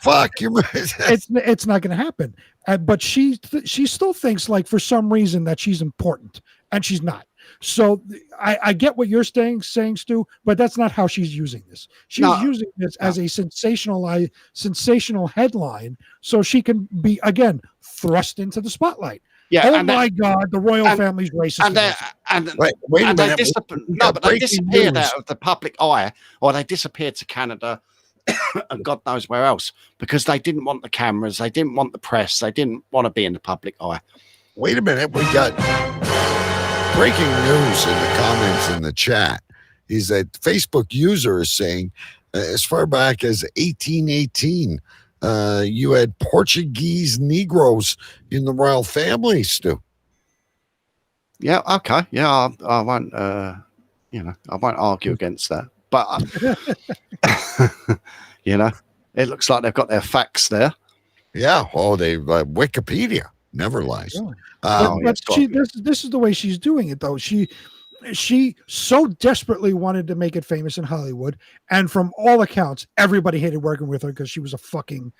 Speaker 3: it's not going to happen. But she still thinks, like, for some reason, that she's important, and she's not. So I get what you're saying, Stu, but that's not how she's using this. She's using this as a sensational headline, so she can be again thrust into the spotlight.
Speaker 4: Yeah.
Speaker 3: Oh my God, the royal family's racist.
Speaker 2: Wait a minute.
Speaker 4: They disappeared out of the public eye, or they disappeared to Canada and God knows where else, because they didn't want the cameras, they didn't want the press, they didn't want to be in the public eye.
Speaker 2: Wait a minute. We got breaking news in the comments in the chat. Is that Facebook user is saying as far back as 1818, you had Portuguese Negroes in the royal family, Stu.
Speaker 4: Yeah, okay. Yeah, I won't I won't argue against that. But it looks like they've got their facts there.
Speaker 2: Yeah. Oh, they Wikipedia never lies.
Speaker 3: But this is the way she's doing it, though. She so desperately wanted to make it famous in Hollywood, and from all accounts, everybody hated working with her because she was a fucking,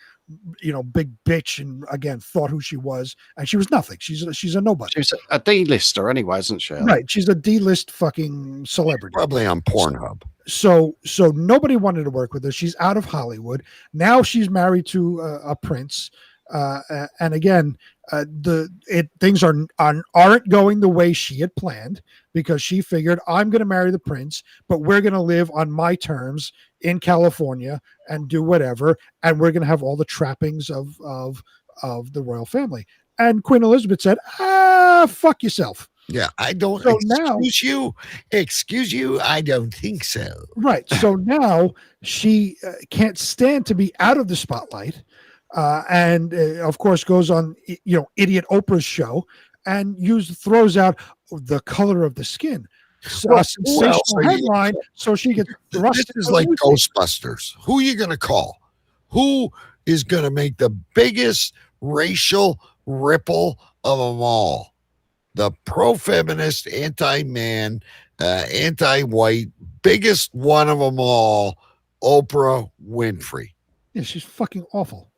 Speaker 3: big bitch, and again thought who she was, and she was nothing. She's a nobody.
Speaker 4: She's a D-lister anyway, isn't she?
Speaker 3: Right. She's a D-list fucking celebrity,
Speaker 2: probably on Pornhub.
Speaker 3: So nobody wanted to work with her. She's out of Hollywood now. She's married to a prince. And again, things aren't going the way she had planned, because she figured, I'm going to marry the prince, but we're going to live on my terms in California and do whatever, and we're going to have all the trappings of the royal family. And Queen Elizabeth said, fuck yourself.
Speaker 2: Yeah, I don't.
Speaker 3: So
Speaker 2: excuse you. I don't think so.
Speaker 3: Right. So now she can't stand to be out of the spotlight. And of course goes on, Idiot Oprah's show and throws out the color of the skin. So a sensational headline, so she gets thrust.
Speaker 2: This is like Ghostbusters. Who are you going to call? Who is going to make the biggest racial ripple of them all? The pro-feminist, anti-man, anti-white, biggest one of them all, Oprah Winfrey.
Speaker 3: Yeah, she's fucking awful.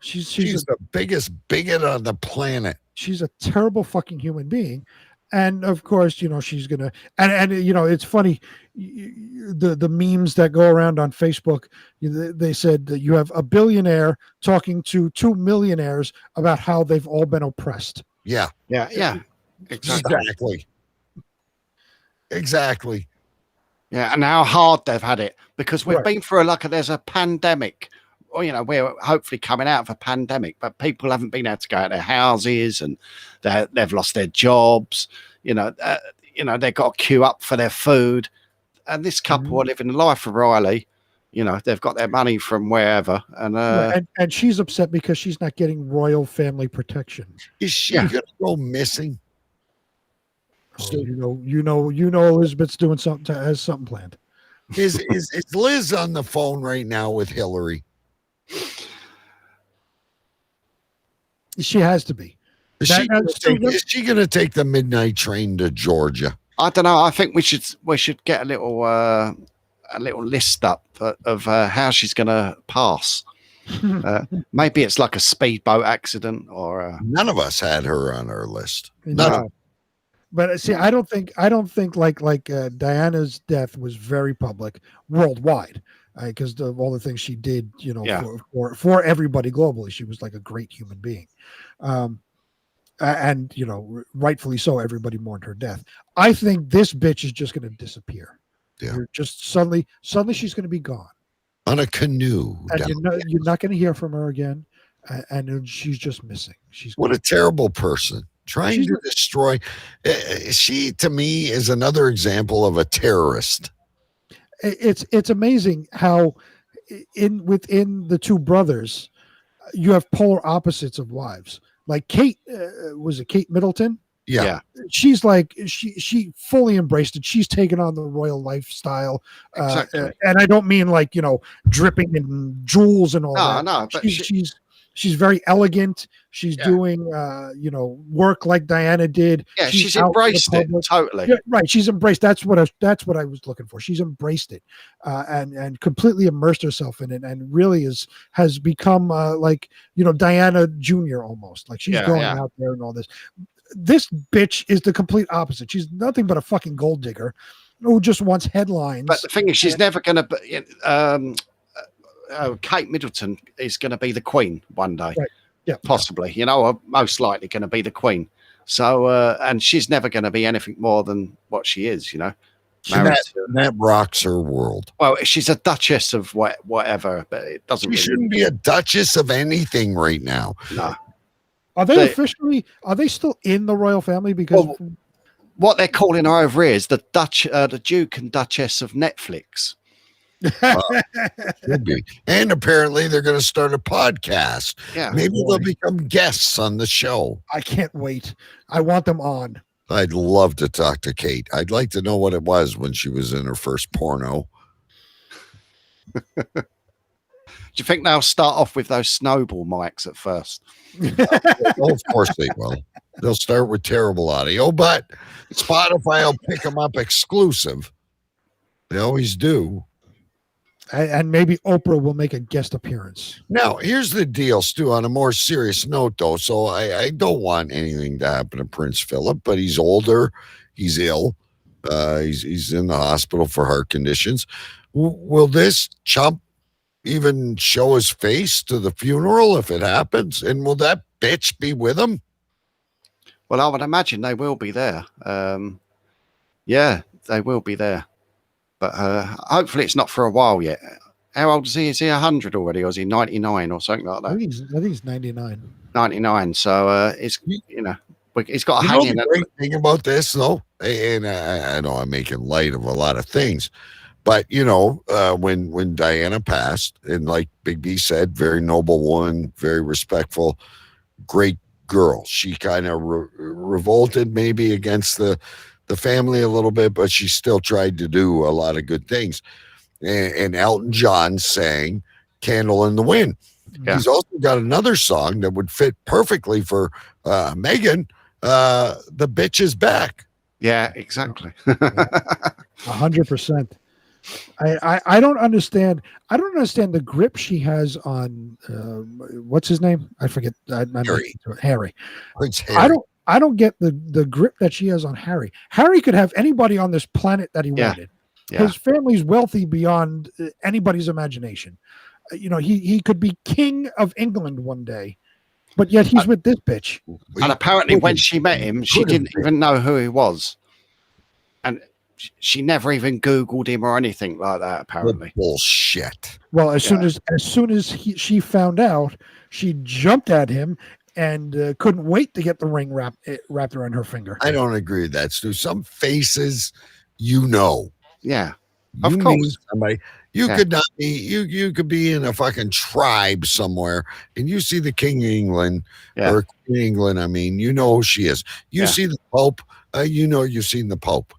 Speaker 3: She's
Speaker 2: the biggest bigot on the planet.
Speaker 3: She's a terrible fucking human being. And of course, she's gonna and it's funny, the memes that go around on Facebook. They said that you have a billionaire talking to two millionaires about how they've all been oppressed.
Speaker 2: Yeah. Exactly.
Speaker 4: Yeah, and how hard they've had it, because we've been through there's a pandemic. Or, we're hopefully coming out of a pandemic, but people haven't been able to go out their houses, and they've lost their jobs. They've got to queue up for their food. And this couple are living the life of Riley. They've got their money from wherever, and
Speaker 3: she's upset because she's not getting royal family protection.
Speaker 2: Is she going to go missing?
Speaker 3: Oh, Elizabeth's doing something, has something planned.
Speaker 2: Is Liz on the phone right now with Hillary?
Speaker 3: She has to be.
Speaker 2: Is
Speaker 3: That-
Speaker 2: she going to take the midnight train to Georgia?
Speaker 4: I don't know. I think we should get a little list up of how she's going to pass. Maybe it's like a speedboat accident, or
Speaker 2: none of us had her on our list.
Speaker 3: No. But see, I don't think like Diana's death was very public worldwide, because of all the things she did, for everybody globally. She was like a great human being, and rightfully so. Everybody mourned her death. I think this bitch is just going to disappear.
Speaker 2: Yeah,
Speaker 3: just suddenly she's going to be gone
Speaker 2: on a canoe,
Speaker 3: and you're not going to hear from her again, and she's just missing.
Speaker 2: What a terrible person. Trying to destroy. She, to me, is another example of a terrorist.
Speaker 3: It's amazing how within the two brothers, you have polar opposites of wives. Like Kate, was it Kate Middleton?
Speaker 2: Yeah.
Speaker 3: She's like she fully embraced it. She's taken on the royal lifestyle,
Speaker 4: Exactly.
Speaker 3: and I don't mean like dripping in jewels and all that.
Speaker 4: No, but
Speaker 3: she's very elegant. She's doing work like Diana did.
Speaker 4: Yeah, she's embraced it totally.
Speaker 3: Yeah, right, she's embraced. That's what I was looking for. She's embraced it, and completely immersed herself in it, and really has become like Diana Jr. almost. Like she's going out there and all this. This bitch is the complete opposite. She's nothing but a fucking gold digger who just wants headlines.
Speaker 4: But the thing is, she's never going to. Kate Middleton is going to be the queen one day,
Speaker 3: right. Yeah,
Speaker 4: possibly. Or most likely going to be the queen. So, and she's never going to be anything more than what she is.
Speaker 2: That rocks her world.
Speaker 4: Well, she's a duchess of whatever, but it doesn't.
Speaker 2: She shouldn't be a duchess of anything right now.
Speaker 4: No.
Speaker 3: Are they officially? Are they still in the royal family? Because
Speaker 4: what they're calling her over here is the Duke and Duchess of Netflix.
Speaker 2: Should be. And apparently they're going to start a podcast.
Speaker 4: Yeah,
Speaker 2: maybe they'll become guests on the show.
Speaker 3: I can't wait. I want them on.
Speaker 2: I'd love to talk to Kate. I'd like to know what it was when she was in her first porno.
Speaker 4: Do you think they'll start off with those snowball mics at first?
Speaker 2: Well, of course they will. They'll start with terrible audio, but Spotify will pick them up exclusive. They always do.
Speaker 3: And maybe Oprah will make a guest appearance.
Speaker 2: Now, here's the deal, Stu, on a more serious note, though. So I don't want anything to happen to Prince Philip, but he's older. He's ill. He's in the hospital for heart conditions. Will this chump even show his face to the funeral if it happens? And will that bitch be with him?
Speaker 4: Well, I would imagine they will be there. Yeah, they will be there. But hopefully it's not for a while yet. How old is he? Is he 100 already, or is he 99 or something like that?
Speaker 3: I think he's 99.
Speaker 4: 99. So it's he's got a hanging.
Speaker 2: The great thing about this, though, and I know I'm making light of a lot of things, but when Diana passed, and like Big B said, very noble woman, very respectful, great girl. She kind of revolted maybe against the family a little bit, but she still tried to do a lot of good things. And Elton John sang Candle in the Wind. Yeah. He's also got another song that would fit perfectly for Megan, The Bitch Is Back.
Speaker 4: Yeah, exactly.
Speaker 3: 100%. I don't understand. I don't understand the grip she has on what's his name? I forget. Harry.
Speaker 2: Prince Harry.
Speaker 3: I don't get the grip that she has on Harry. Harry could have anybody on this planet that he wanted. Yeah. His family's wealthy beyond anybody's imagination. He could be king of England one day, but yet he's with this bitch.
Speaker 4: And apparently when she met him, she didn't even know who he was. And she never even Googled him or anything like that, apparently.
Speaker 2: Bullshit.
Speaker 3: Well, as soon as she found out, she jumped at him and couldn't wait to get the ring wrapped around her finger.
Speaker 2: I don't agree with that, Stu. Some faces,
Speaker 4: Yeah, of course.
Speaker 2: Somebody, could not be. You could be in a fucking tribe somewhere, and you see the King of England or Queen of England. I mean, who she is. You see the Pope. You've seen the Pope.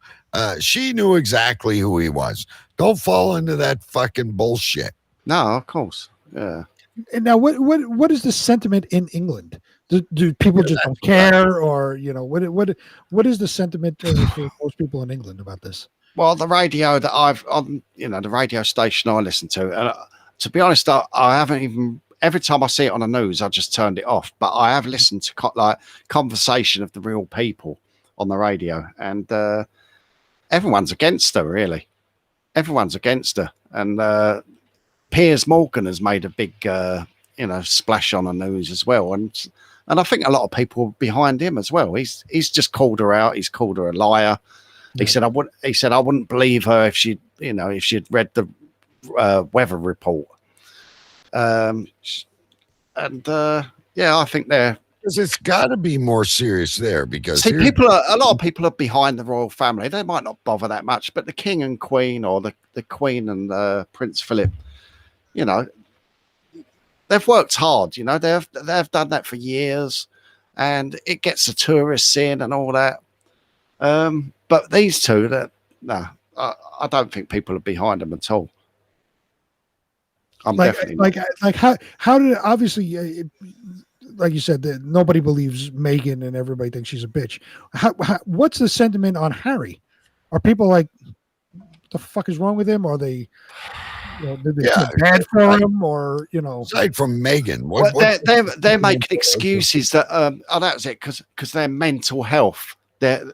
Speaker 2: She knew exactly who he was. Don't fall into that fucking bullshit.
Speaker 4: No, of course. Yeah.
Speaker 3: And now, what is the sentiment in England? Do people just don't care, or what is the sentiment for most people in England about this?
Speaker 4: Well, the radio that I've on, the radio station I listen to, and to be honest, I haven't even. Every time I see it on the news, I just turned it off. But I have listened to conversation of the real people on the radio, and everyone's against her. Really, everyone's against her. And Piers Morgan has made a big, splash on the news as well. And I think a lot of people are behind him as well. He's just called her out. He's called her a liar. He said I wouldn't believe her if she'd read the weather report. I think they're,
Speaker 2: because it's got to be more serious there, because
Speaker 4: a lot of people are behind the royal family. They might not bother that much, but the king and queen, or the queen and Prince Philip, they've worked hard. They've done that for years, and it gets the tourists in and all that. But these two, I don't think people are behind them at all. I'm definitely
Speaker 3: how did, obviously, like you said, that nobody believes Meghan and everybody thinks she's a bitch. What's the sentiment on Harry? Are people like, what the fuck is wrong with him? Are they, did they feel bad for him, or
Speaker 2: aside from Meghan,
Speaker 4: they're making excuses that that was it, because their mental health, they've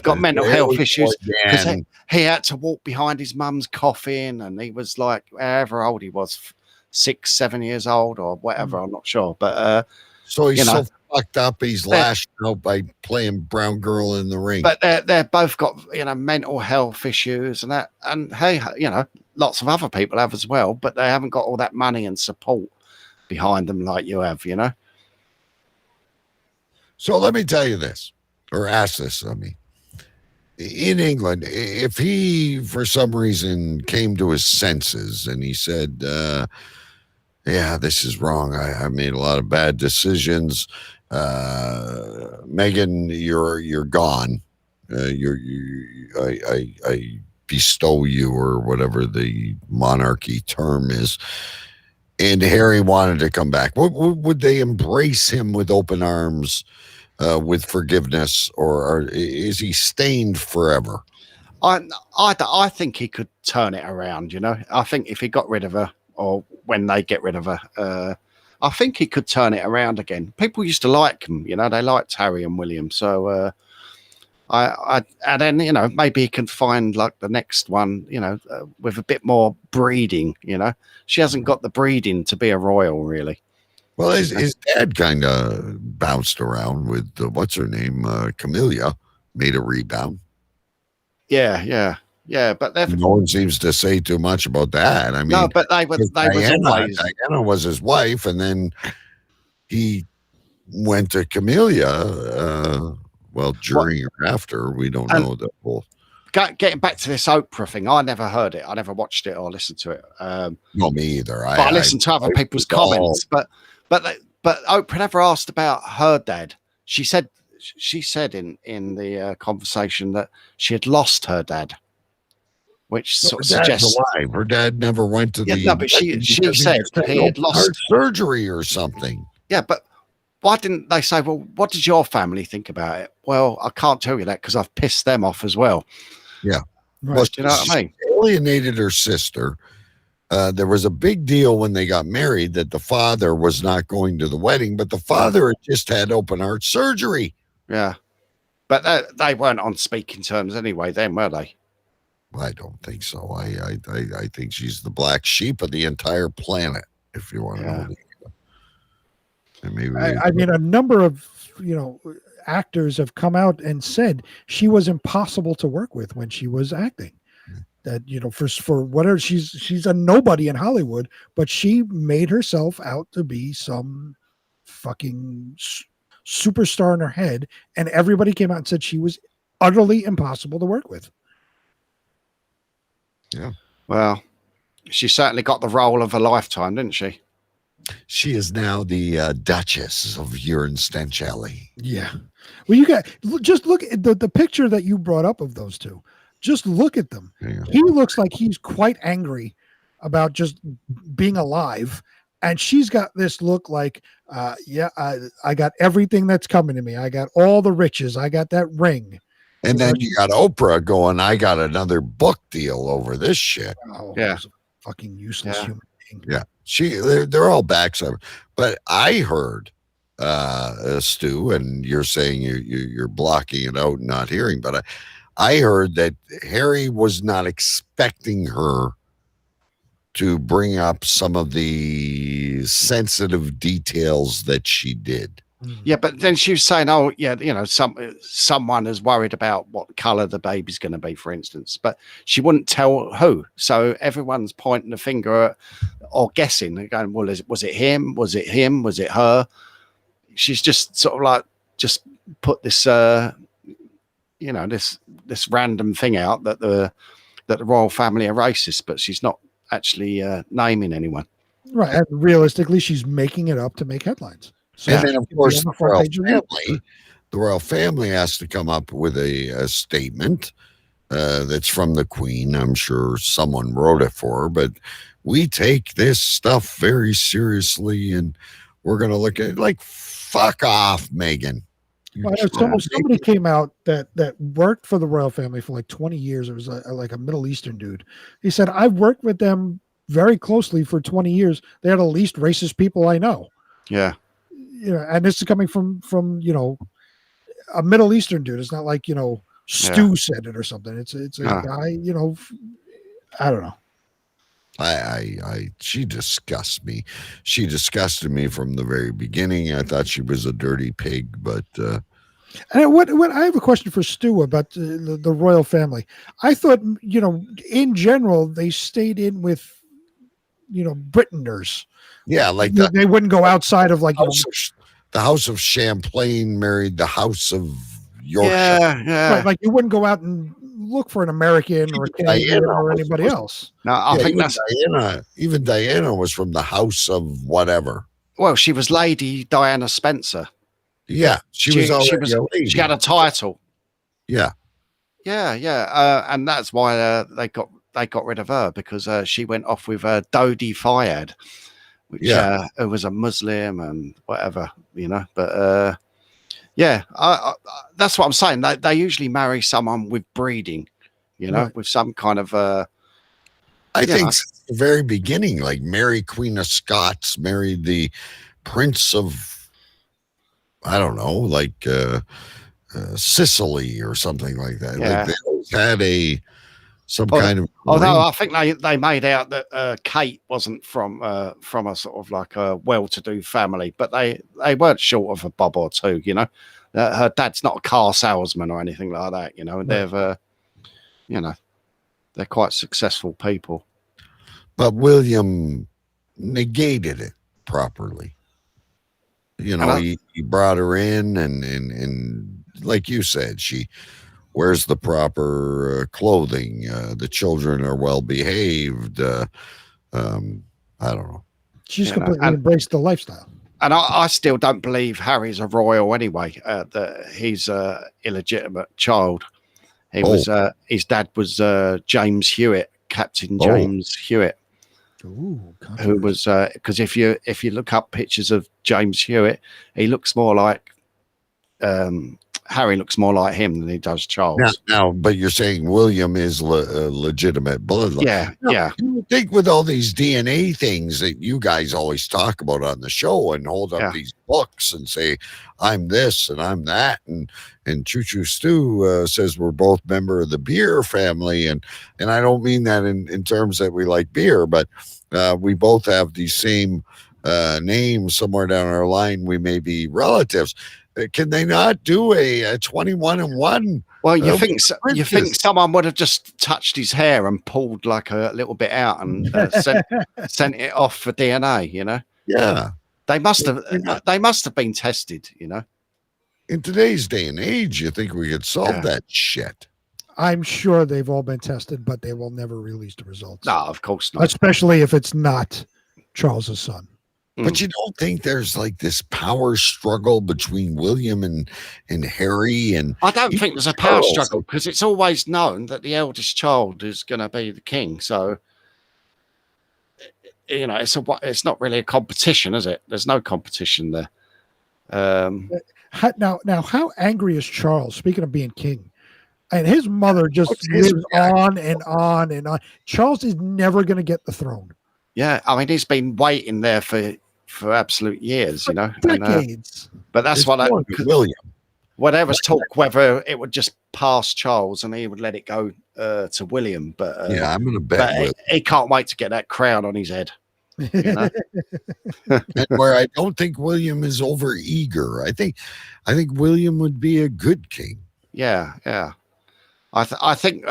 Speaker 4: got mental health issues, because he had to walk behind his mum's coffin, and he was like, however old he was, 6-7 years old or whatever, I'm not sure, but
Speaker 2: so he's so fucked up, he's lashed out by playing brown girl in the ring.
Speaker 4: But they're both got mental health issues and that, and hey, lots of other people have as well, but they haven't got all that money and support behind them like you have.
Speaker 2: So let me tell you this, or ask this of me. In England, if he, for some reason, came to his senses and he said, this is wrong, I made a lot of bad decisions, Meghan, you're gone, I bestow you, or whatever the monarchy term is, and Harry wanted to come back, would they embrace him with open arms, with forgiveness, or is he stained forever?
Speaker 4: I think he could turn it around. I think if he got rid of her, or when they get rid of her, I think he could turn it around again. People used to like him. They liked Harry and William. So and then maybe he can find like the next one. With a bit more breeding. She hasn't got the breeding to be a royal, really.
Speaker 2: Well, his dad kind of bounced around with what's her name, Camilla, made a rebound.
Speaker 4: Yeah. But
Speaker 2: no one seems to say too much about that. I mean,
Speaker 4: no, but Diana
Speaker 2: was his wife, and then he went to Camilla. During or after, we don't know the whole.
Speaker 4: Getting back to this Oprah thing, I never heard it. I never watched it or listened to it.
Speaker 2: No, me either.
Speaker 4: But I listened to other people's comments. But Oprah never asked about her dad. She said in the conversation that she had lost her dad, which sort of suggests
Speaker 2: alive. Her dad never went to the.
Speaker 4: No, but she said he had lost
Speaker 2: surgery or something.
Speaker 4: Yeah, but why didn't they say, well, what did your family think about it? Well, I can't tell you that because I've pissed them off as well.
Speaker 2: Yeah.
Speaker 4: Right. Well, do you know what I mean?
Speaker 2: Alienated her sister. There was a big deal when they got married that the father was not going to the wedding, but the father had just had open heart surgery.
Speaker 4: Yeah. But they weren't on speaking terms anyway then, were they?
Speaker 2: I don't think so. I think she's the black sheep of the entire planet, if you want to know.
Speaker 3: I mean, a number of, actors have come out and said she was impossible to work with when she was acting. That, for whatever, she's a nobody in Hollywood, but she made herself out to be some fucking superstar in her head, and everybody came out and said she was utterly impossible to work with.
Speaker 2: Yeah.
Speaker 4: Well, she certainly got the role of a lifetime, didn't she?
Speaker 2: She is now the Duchess of Urine-Stenchally.
Speaker 3: Yeah. Well, just look at the picture that you brought up of those two. Just look at them. Yeah. He looks like he's quite angry about just being alive, And she's got this look like, I got everything that's coming to me. I got all the riches. I got that ring.
Speaker 2: And then you got Oprah going, I got another book deal over this shit.
Speaker 3: Oh,
Speaker 4: Yeah.
Speaker 3: Fucking useless human being.
Speaker 2: Yeah. They're all backstabbers. But I heard, Stu, and you're saying you're blocking it out and not hearing, but I heard that Harry was not expecting her to bring up some of the sensitive details that she did.
Speaker 4: Yeah, but then she was saying, "Oh, yeah, you know, someone is worried about what color the baby's going to be, for instance." But she wouldn't tell who, so everyone's pointing the finger at, or guessing. They're going, "Well, was it him? Was it him? Was it her?" She's just sort of like just put this, this random thing out that the royal family are racist, but she's not actually naming anyone.
Speaker 3: Right, and realistically, she's making it up to make headlines. So
Speaker 2: and then, of course,
Speaker 3: the
Speaker 2: royal family has to come up with a statement that's from the Queen. I'm sure someone wrote it for her, but we take this stuff very seriously, and we're going to look at it like, fuck off, Meghan.
Speaker 3: Somebody came out that worked for the royal family for like 20 years. It was like a Middle Eastern dude. He said, I've worked with them very closely for 20 years. They're the least racist people I know.
Speaker 4: Yeah.
Speaker 3: And this is coming from a Middle Eastern dude. It's not like Stu said it or something. It's a guy. I don't know.
Speaker 2: She disgusts me. She disgusted me from the very beginning. I thought she was a dirty pig, but
Speaker 3: and what I have a question for Stu about the royal family. I thought in general they stayed in with Brittoners.
Speaker 2: Yeah, like
Speaker 3: they wouldn't go outside of like
Speaker 2: the House of Champlain married the House of Yorkshire.
Speaker 4: Yeah.
Speaker 3: Right, like you wouldn't go out and look for an American or a Canadian or anybody else.
Speaker 4: No, I think that's
Speaker 2: even Diana was from the House of whatever.
Speaker 4: Well, she was Lady Diana Spencer.
Speaker 2: Yeah, she was a lady.
Speaker 4: She had a title.
Speaker 2: Yeah.
Speaker 4: And that's why they got rid of her, because she went off with Dodi Fayed, which who was a Muslim and whatever, But that's what I'm saying. They usually marry someone with breeding, with some kind of.
Speaker 2: I think since the very beginning, like Mary, Queen of Scots, married the Prince of, I don't know, like Sicily or something like that.
Speaker 4: Yeah.
Speaker 2: Like they always had some kind of.
Speaker 4: Although I think they made out that Kate wasn't from a sort of like a well-to-do family, but they weren't short of a bob or two, her dad's not a car salesman or anything like that, They've they're quite successful people.
Speaker 2: But William negated it properly. He brought her in and like you said, she wears the proper clothing. The children are well behaved. I don't know.
Speaker 3: She's completely embraced the lifestyle.
Speaker 4: And I still don't believe Harry's a royal anyway. That he's a illegitimate child. He was. His dad was James Hewitt, Captain James Hewitt.
Speaker 3: Ooh,
Speaker 4: who was because if you look up pictures of James Hewitt, he looks more like Harry looks more like him than he does Charles.
Speaker 2: Now, but you're saying William is legitimate bloodline.
Speaker 4: Yeah.
Speaker 2: You would think with all these DNA things that you guys always talk about on the show and hold up these books and say, I'm this and I'm that. And Choo Choo Stu says we're both member of the beer family. And I don't mean that in terms that we like beer, but we both have the same names somewhere down our line. We may be relatives. Can they not do a 21-1?
Speaker 4: Well, you think someone would have just touched his hair and pulled like a little bit out and sent it off for DNA,
Speaker 2: Yeah.
Speaker 4: They must have been tested,
Speaker 2: In today's day and age, you think we could solve that shit?
Speaker 3: I'm sure they've all been tested, but they will never release the results.
Speaker 4: No, of course not.
Speaker 3: Especially if it's not Charles's son.
Speaker 2: But you don't think there's like this power struggle between William and Harry? And
Speaker 4: I don't think there's a power struggle because it's always known that the eldest child is going to be the king. So it's not really a competition, is it? There's no competition there.
Speaker 3: Now, how angry is Charles? Speaking of being king, and his mother just lives on and on and on. Charles is never going to get the throne.
Speaker 4: Yeah, I mean, he's been waiting there for absolute years,
Speaker 3: decades.
Speaker 4: But that's
Speaker 2: William.
Speaker 4: Whatever's talk, whether it would just pass Charles and he would let it go to William. But
Speaker 2: I'm going to bet
Speaker 4: he can't wait to get that crown on his head.
Speaker 2: And where I don't think William is over eager. I think William would be a good king.
Speaker 4: Yeah. I think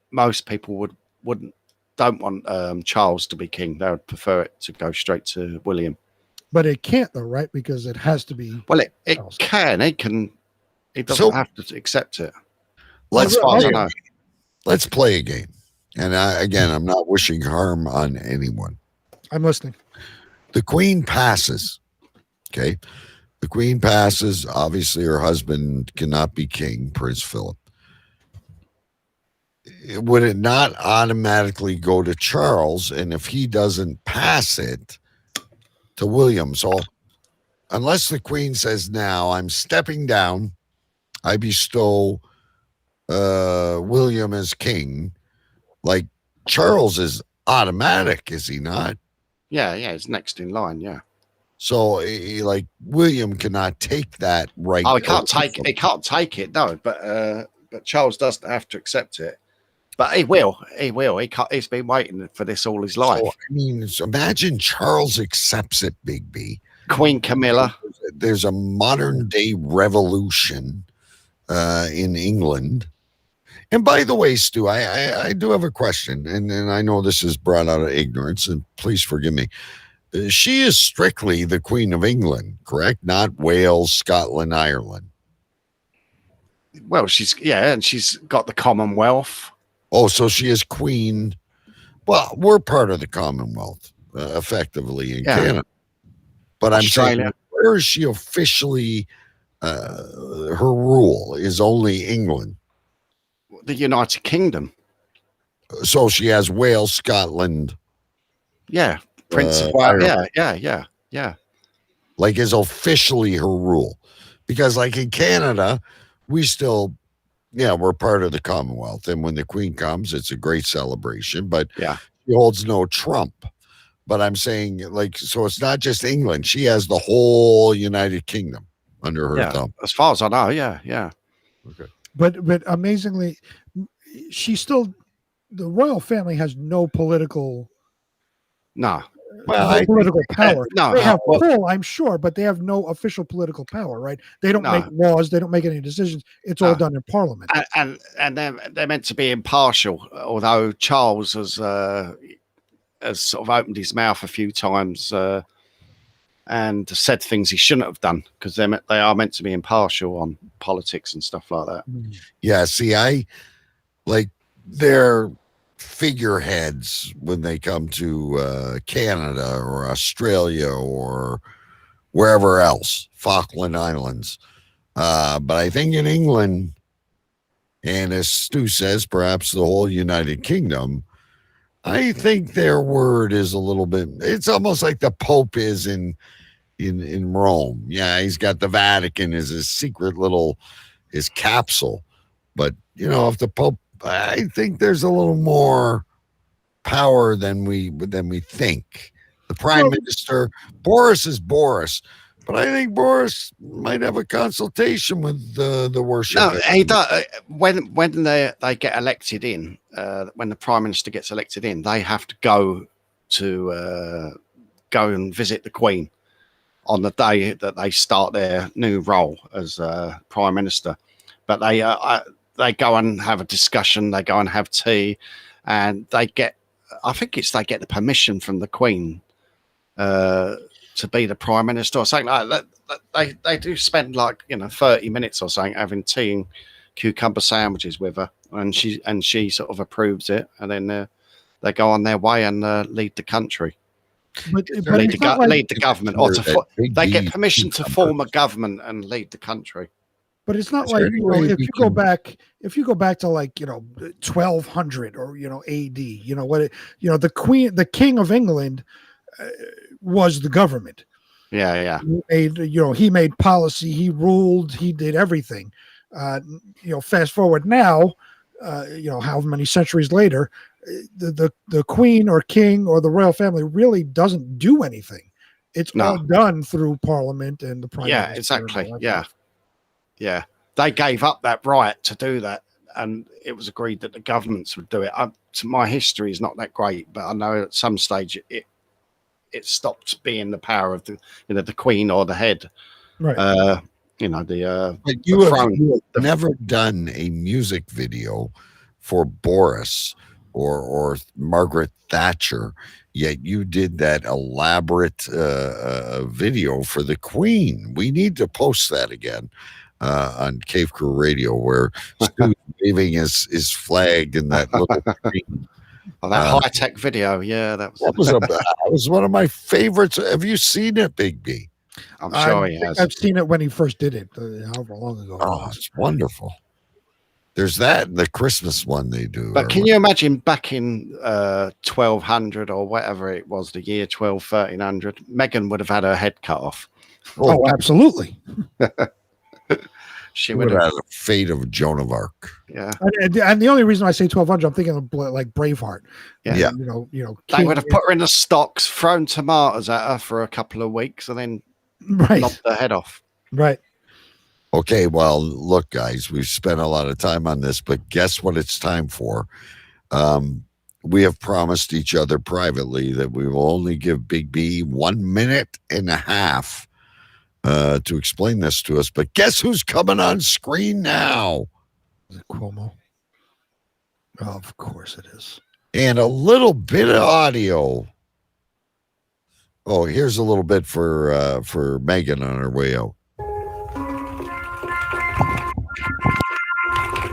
Speaker 4: most people don't want Charles to be king. They would prefer it to go straight to William.
Speaker 3: But it can't, though, right? Because it has to be.
Speaker 4: Well, it can. It can. It doesn't have to accept it.
Speaker 2: Let's play a game. And again, I'm not wishing harm on anyone.
Speaker 3: I'm listening.
Speaker 2: The queen passes. Okay. The queen passes. Obviously, her husband cannot be king, Prince Philip. Would it not automatically go to Charles? And if he doesn't pass it, to William? So unless the queen says, now I'm stepping down, I bestow William as king, like Charles is automatic, is he not?
Speaker 4: Yeah, he's next in line, yeah.
Speaker 2: So like William cannot take that right.
Speaker 4: Oh, he can't take it, no, but Charles doesn't have to accept it. But he will. He's been waiting for this all his life.
Speaker 2: So, I mean, imagine Charles accepts it, Big B.
Speaker 4: Queen Camilla.
Speaker 2: There's a modern day revolution in England. And by the way, Stu, I do have a question, and I know this is brought out of ignorance, and please forgive me. She is strictly the Queen of England, correct? Not Wales, Scotland, Ireland.
Speaker 4: Well, and she's got the Commonwealth.
Speaker 2: Oh, so she is queen. Well, we're part of the Commonwealth, effectively in Canada. But
Speaker 4: Australia.
Speaker 2: I'm saying, where is she officially? Her rule is only England.
Speaker 4: The United Kingdom.
Speaker 2: So she has Wales, Scotland.
Speaker 4: Yeah, Prince of Wales. Yeah.
Speaker 2: Like is officially her rule, because like in Canada, we still. Yeah, we're part of the Commonwealth. And when the Queen comes, it's a great celebration, but she holds no trump. But I'm saying, like, so it's not just England. She has the whole United Kingdom under her thumb.
Speaker 4: As far as I know, yeah.
Speaker 2: Okay.
Speaker 3: But amazingly, the royal family has no political political power. They have pull, I'm sure, but they have no official political power, right? They don't make laws. They don't make any decisions. It's all done in Parliament.
Speaker 4: And they're meant to be impartial, although Charles has sort of opened his mouth a few times and said things he shouldn't have done, because they are meant to be impartial on politics and stuff like that.
Speaker 2: Yeah, see, I like their figureheads when they come to Canada or Australia or wherever else, Falkland Islands. But I think in England, and as Stu says, perhaps the whole United Kingdom, I think their word is a little bit, it's almost like the Pope is in Rome. Yeah, he's got the Vatican as his secret his capsule. But, if the Pope, I think there's a little more power than we think. The Prime Minister, Boris is Boris, but I think Boris might have a consultation with the worship.
Speaker 4: No, he does. When they get elected in, when the Prime Minister gets elected in, they have to go and visit the Queen on the day that they start their new role as Prime Minister. But they go and have a discussion. They go and have tea, and they get the permission from the Queen to be the Prime Minister or something like that. They do spend 30 minutes or something having tea and cucumber sandwiches with her, and she sort of approves it, and then they go on their way and lead the country.
Speaker 3: But
Speaker 4: lead the government, or they get permission to form a government and lead the country.
Speaker 3: But it's not
Speaker 2: Is there
Speaker 3: like,
Speaker 2: any
Speaker 3: you know,
Speaker 2: way
Speaker 3: if
Speaker 2: we
Speaker 3: you go
Speaker 2: can-
Speaker 3: back, to like, you know, 1200 or, you know, AD, you know what, the king of England was the government.
Speaker 4: Yeah.
Speaker 3: He made policy, he ruled, he did everything. Fast forward now, however many centuries later, the queen or king or the royal family really doesn't do anything. It's all done through Parliament and the Prime Minister.
Speaker 4: Exactly. Yeah. They gave up that right to do that, and it was agreed that the governments would do it. My history is not that great, but I know at some stage it stopped being the power of the queen or the head.
Speaker 3: Right.
Speaker 2: But you have never done a music video for Boris or Margaret Thatcher, yet you did that elaborate video for the Queen. We need to post that again on Cave Crew Radio, where Stu's waving his flag in that little screen.
Speaker 4: Oh, that high-tech video, yeah, that
Speaker 2: was one of my favorites. Have you seen it, Big B?
Speaker 4: I'm sure he has.
Speaker 3: I've seen it when he first did it, however long ago.
Speaker 2: Oh, it's wonderful. There's that and the Christmas one they do.
Speaker 4: But can you imagine back in 1200 or whatever it was, the year 1300, Meghan would have had her head cut off.
Speaker 3: Oh, absolutely.
Speaker 2: She would have had the fate of Joan of Arc.
Speaker 4: Yeah.
Speaker 3: And the only reason I say 1200, I'm thinking of like Braveheart.
Speaker 2: Yeah.
Speaker 4: They would have put her in the stocks, thrown tomatoes at her for a couple of weeks, and then knocked her head off.
Speaker 3: Right.
Speaker 2: Okay, well, look, guys, we've spent a lot of time on this, but guess what it's time for? We have promised each other privately that we will only give Big B 1.5 minutes to explain this to us. But guess who's coming on screen now?
Speaker 3: Is it Cuomo? Oh, of course it is.
Speaker 2: And a little bit of audio. Oh, here's a little bit for Meghan on her way out.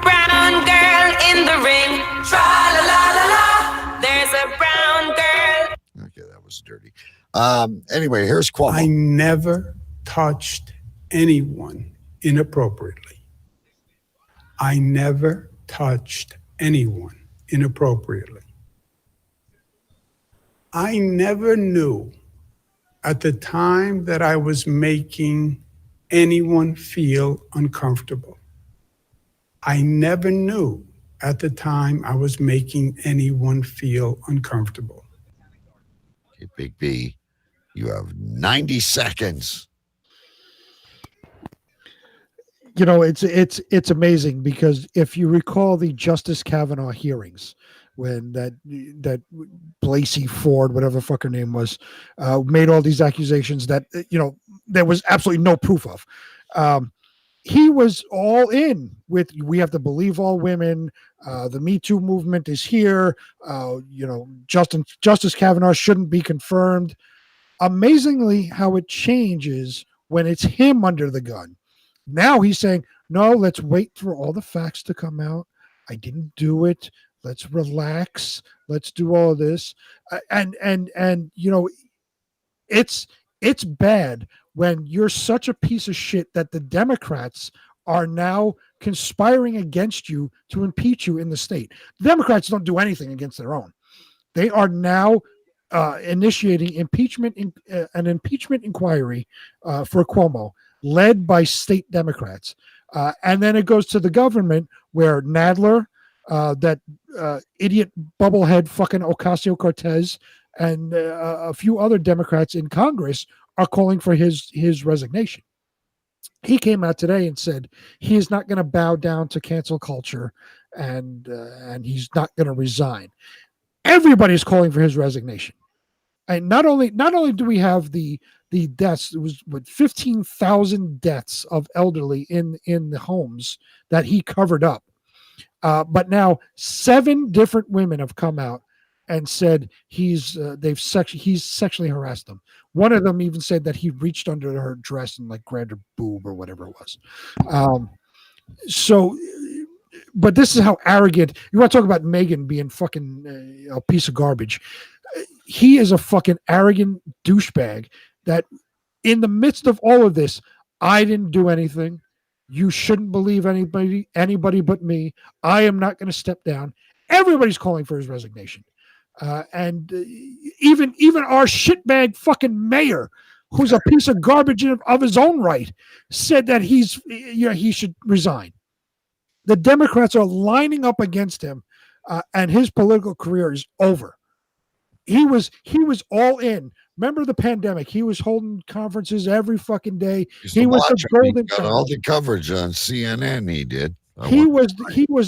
Speaker 17: Brown girl in the ring. Tra la la la la. There's a brown girl.
Speaker 2: Okay, that was dirty. Anyway, here's Cuomo.
Speaker 18: I never touched anyone inappropriately. I never touched anyone inappropriately. I never knew at the time that I was making anyone feel uncomfortable. I never knew at the time I was making anyone feel uncomfortable.
Speaker 2: Okay, Big B, you have 90 seconds.
Speaker 3: It's amazing because if you recall the Justice Kavanaugh hearings, when that Blasey Ford, whatever the fuck her name was, made all these accusations that there was absolutely no proof of. He was all in with, we have to believe all women. The Me Too movement is here. Justice Kavanaugh shouldn't be confirmed. Amazingly, how it changes when it's him under the gun. Now he's saying, no, let's wait for all the facts to come out. I didn't do it. Let's relax. Let's do all of this. It's bad when you're such a piece of shit that the Democrats are now conspiring against you to impeach you in the state. The Democrats don't do anything against their own. They are now initiating an impeachment inquiry for Cuomo, led by state Democrats. And then it goes to the government where Nadler, that idiot bubblehead fucking Ocasio-Cortez, and a few other Democrats in Congress are calling for his resignation. He came out today and said he is not going to bow down to cancel culture, and he's not going to resign. Everybody's calling for his resignation. And not only do we have the deaths, it was 15,000 deaths of elderly in the homes that he covered up. But now 7 different women have come out and said he's sexually harassed them. One of them even said that he reached under her dress and like grabbed her boob or whatever it was. But this is how arrogant. You want to talk about Meghan being fucking a piece of garbage. He is a fucking arrogant douchebag that in the midst of all of this, I didn't do anything. You shouldn't believe anybody but me. I am not going to step down. Everybody's calling for his resignation. And even our shitbag fucking mayor, who's a piece of garbage of his own right, said that he should resign. The Democrats are lining up against him, and his political career is over. He was all in. Remember the pandemic? He was holding conferences every fucking day. He was the golden
Speaker 2: child. All the coverage on CNN. He did.
Speaker 3: He was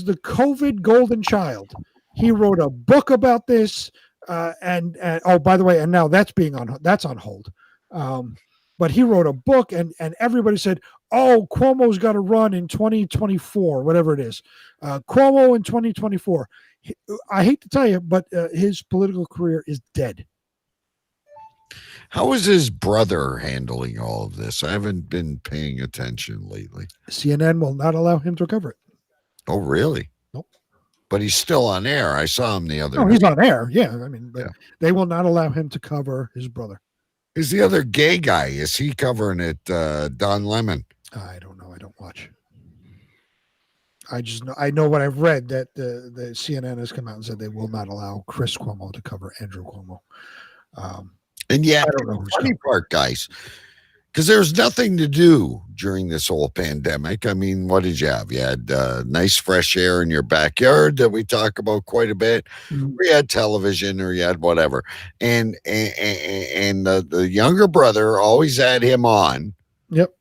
Speaker 3: the COVID golden child. He wrote a book about this, and oh, by the way, and now that's on hold. But he wrote a book, and everybody said, "Oh, Cuomo's got to run in 2024, whatever it is." Cuomo in 2024. I hate to tell you, but his political career is dead.
Speaker 2: How is his brother handling all of this? I haven't been paying attention lately.
Speaker 3: CNN will not allow him to cover it.
Speaker 2: Oh, really?
Speaker 3: Nope.
Speaker 2: But he's still on air. I saw him the other
Speaker 3: day. He's on air. Yeah. I mean, they will not allow him to cover his brother.
Speaker 2: Is the other gay guy? Is he covering it? Don Lemon?
Speaker 3: I don't know. I don't watch. I know what I've read, that the CNN has come out and said they will not allow Chris Cuomo to cover Andrew Cuomo.
Speaker 2: And yeah, I don't know. Funny part, guys, because there's nothing to do during this whole pandemic. I mean, what did you have? You had nice fresh air in your backyard that we talk about quite a bit. Mm-hmm. Or you had television, or you had whatever. And the younger brother always had him on.
Speaker 3: Yep.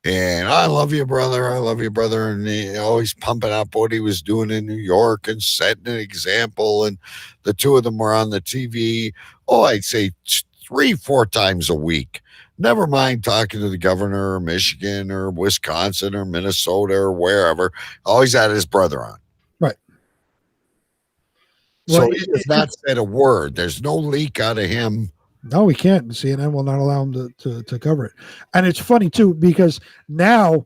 Speaker 2: And I love you, brother. I love you, brother. And he always pumping up what he was doing in New York and setting an example. And the two of them were on the TV. Oh, I'd say 3-4 times a week. Never mind talking to the governor of Michigan or Wisconsin or Minnesota or wherever. Always had his brother on.
Speaker 3: Right.
Speaker 2: So he has not said a word. There's no leak out of him.
Speaker 3: No, he can't. CNN will not allow him to cover it. And it's funny too, because now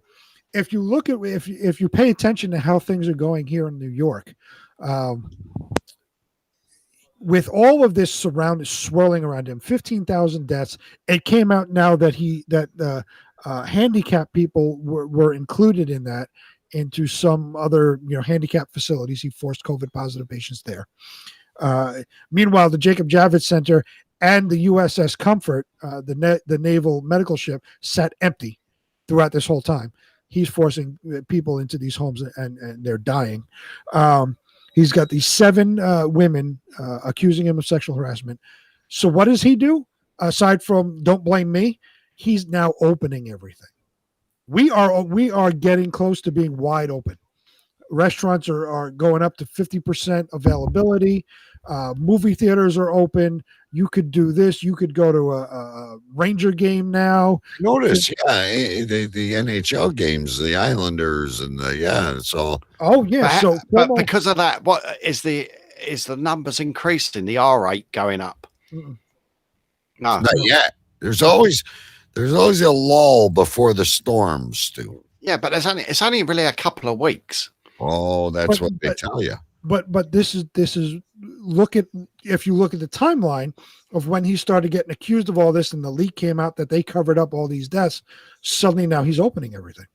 Speaker 3: if you look at, if you pay attention to how things are going here in New York, with all of this swirling around him, 15,000 deaths. It came out now that handicapped people were included in that, into some other handicapped facilities. He forced COVID positive patients there. Meanwhile, the Jacob Javits Center and the USS Comfort, the naval medical ship, sat empty throughout this whole time. He's forcing people into these homes, and they're dying. He's got these 7 women accusing him of sexual harassment. So what does he do? Aside from don't blame me, he's now opening everything. We are getting close to being wide open. Restaurants are going up to 50% availability. Movie theaters are open. You could do this. You could go to a Ranger game now.
Speaker 2: Notice, the NHL games, the Islanders, and it's all.
Speaker 3: Oh yeah.
Speaker 4: But because of that, what is the numbers increasing? The R rate going up?
Speaker 3: Mm-mm.
Speaker 2: No, not yet. There's always a lull before the storms, Stu.
Speaker 4: Yeah, but it's only really a couple of weeks.
Speaker 2: Oh, that's what they tell you.
Speaker 3: But this is if you look at the timeline of when he started getting accused of all this, and the leak came out that they covered up all these deaths, suddenly now he's opening everything.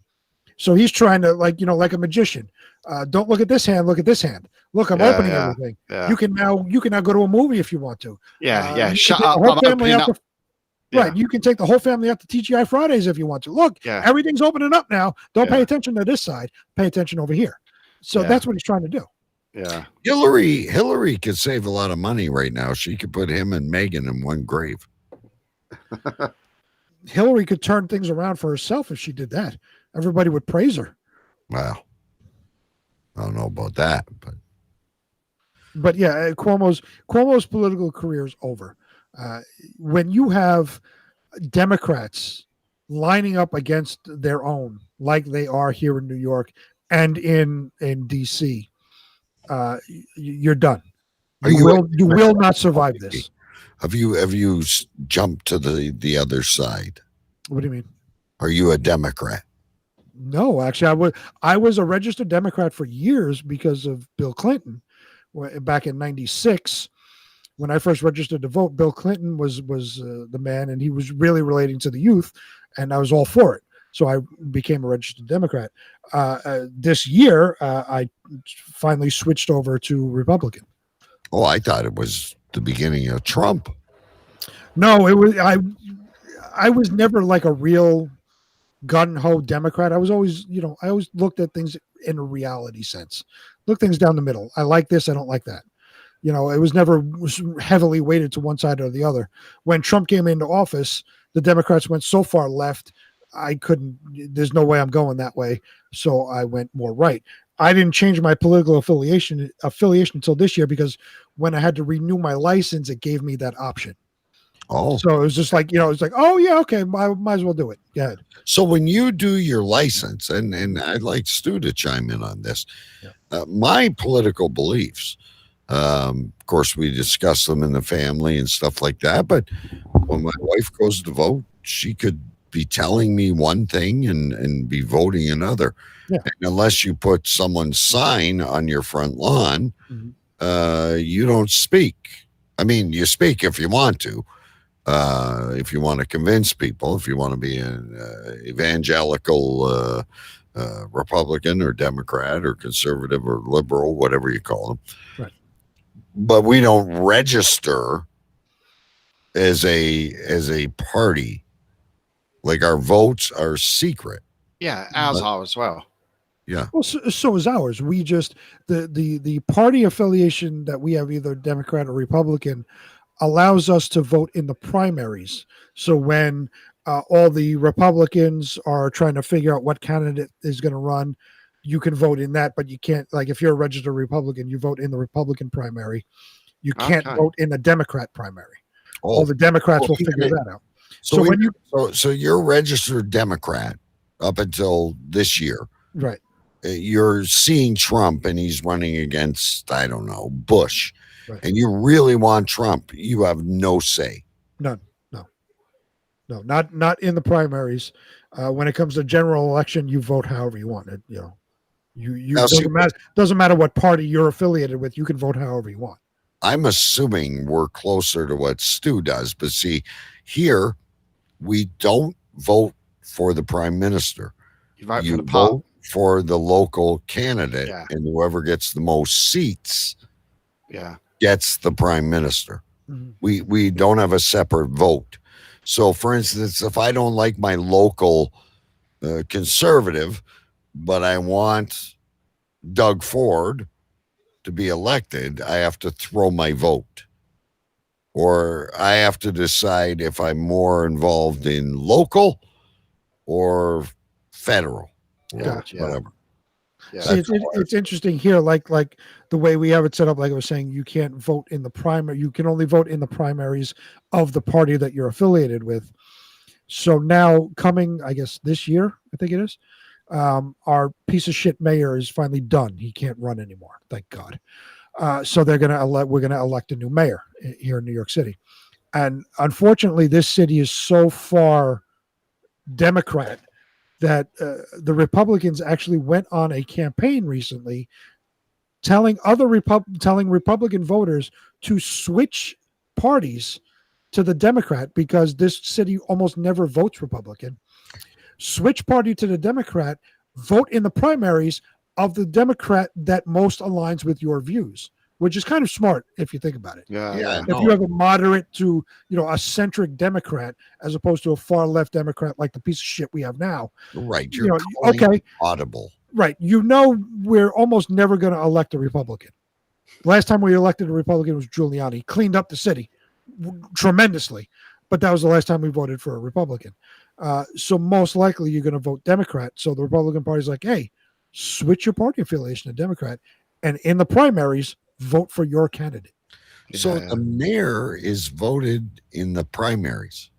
Speaker 3: So he's trying to, like a magician. Don't look at this hand, look at this hand. Look, I'm opening everything. Yeah. You can now go to a movie if you want to.
Speaker 4: Shut up. I'm opening up.
Speaker 3: Right, you can take the whole family out to TGI Fridays if you want to. Look, everything's opening up now. Don't pay attention to this side. Pay attention over here. So that's what he's trying to do.
Speaker 4: Yeah.
Speaker 2: Hillary could save a lot of money right now. She could put him and Meghan in one grave.
Speaker 3: Hillary could turn things around for herself if she did that. Everybody would praise her.
Speaker 2: Wow. I don't know about that,
Speaker 3: but yeah, Cuomo's political career is over. When you have Democrats lining up against their own, like they are here in New York and in DC, you're done. You will not survive this.
Speaker 2: Have you jumped to the other side?
Speaker 3: What do you mean?
Speaker 2: Are you a Democrat?
Speaker 3: No, actually, I was a registered Democrat for years because of Bill Clinton. Back in '96, when I first registered to vote, Bill Clinton was the man, and he was really relating to the youth, and I was all for it. So I became a registered Democrat. This year, I finally switched over to Republican.
Speaker 2: Oh, I thought it was the beginning of Trump.
Speaker 3: No, it was I was never like a real gun-ho Democrat. I was always, I always looked at things in a reality sense. Look things down the middle. I like this, I don't like that. It was never heavily weighted to one side or the other. When Trump came into office, the Democrats went so far left, there's no way I'm going that way. So I went more right. I didn't change my political affiliation until this year, because when I had to renew my license, it gave me that option.
Speaker 2: Oh,
Speaker 3: so it was just like, it's like, oh yeah, okay, I might as well do it. Go ahead.
Speaker 2: So when you do your license, and I'd like Stu to chime in on this, my political beliefs, of course, we discuss them in the family and stuff like that. But when my wife goes to vote, she could be telling me one thing and be voting another. Yeah. And unless you put someone's sign on your front lawn, you don't speak. I mean, you speak if you want to. If you want to convince people, if you want to be an evangelical Republican or Democrat or conservative or liberal, whatever you call them.
Speaker 3: Right.
Speaker 2: But we don't register as a party. Like, our votes are secret.
Speaker 4: Yeah, ours are as well.
Speaker 2: Yeah.
Speaker 3: Well, so is ours. We just the party affiliation that we have, either Democrat or Republican, allows us to vote in the primaries. So when all the Republicans are trying to figure out what candidate is going to run, you can vote in that, but you can't, like, if you're a registered Republican, you vote in the Republican primary. You can't vote in the Democrat primary. All the Democrats will figure that out.
Speaker 2: So you're a registered Democrat up until this year.
Speaker 3: Right.
Speaker 2: You're seeing Trump and he's running against, I don't know, Bush.
Speaker 3: Right.
Speaker 2: And you really want Trump. You have no say.
Speaker 3: None. No, not in the primaries. When it comes to general election, you vote however you want. Doesn't matter what party you're affiliated with. You can vote however you want.
Speaker 2: I'm assuming we're closer to what Stu does, but see, here we don't vote for the prime minister.
Speaker 4: You vote
Speaker 2: You
Speaker 4: for the
Speaker 2: vote for the local candidate, and whoever gets the most seats, gets the prime minister. We don't have a separate vote. So, for instance, if I don't like my local conservative, but I want Doug Ford to be elected, I have to throw my vote. Or I have to decide if I'm more involved in local or federal, or whatever.
Speaker 3: Yeah. See, it's interesting here, like the way we have it set up. Like I was saying, you can't vote in the primary. You can only vote in the primaries of the party that you're affiliated with. So now, coming, I guess this year, I think it is, our piece of shit mayor is finally done. He can't run anymore. Thank God. So we're going to elect a new mayor here in New York City. And unfortunately, this city is so far Democrat that the Republicans actually went on a campaign recently telling Republican voters to switch parties to the Democrat, because this city almost never votes Republican. Switch party to the Democrat, vote in the primaries of the Democrat that most aligns with your views, which is kind of smart if you think about it. If you have a moderate to, a centric Democrat as opposed to a far left Democrat like the piece of shit we have now.
Speaker 2: Right. You're okay. Audible.
Speaker 3: Right. We're almost never going to elect a Republican. Last time we elected a Republican was Giuliani. Cleaned up the city tremendously, but that was the last time we voted for a Republican. So most likely you're going to vote Democrat. So the Republican Party's like, hey, switch your party affiliation to Democrat, and in the primaries, vote for your candidate.
Speaker 2: So the mayor is voted in the primaries.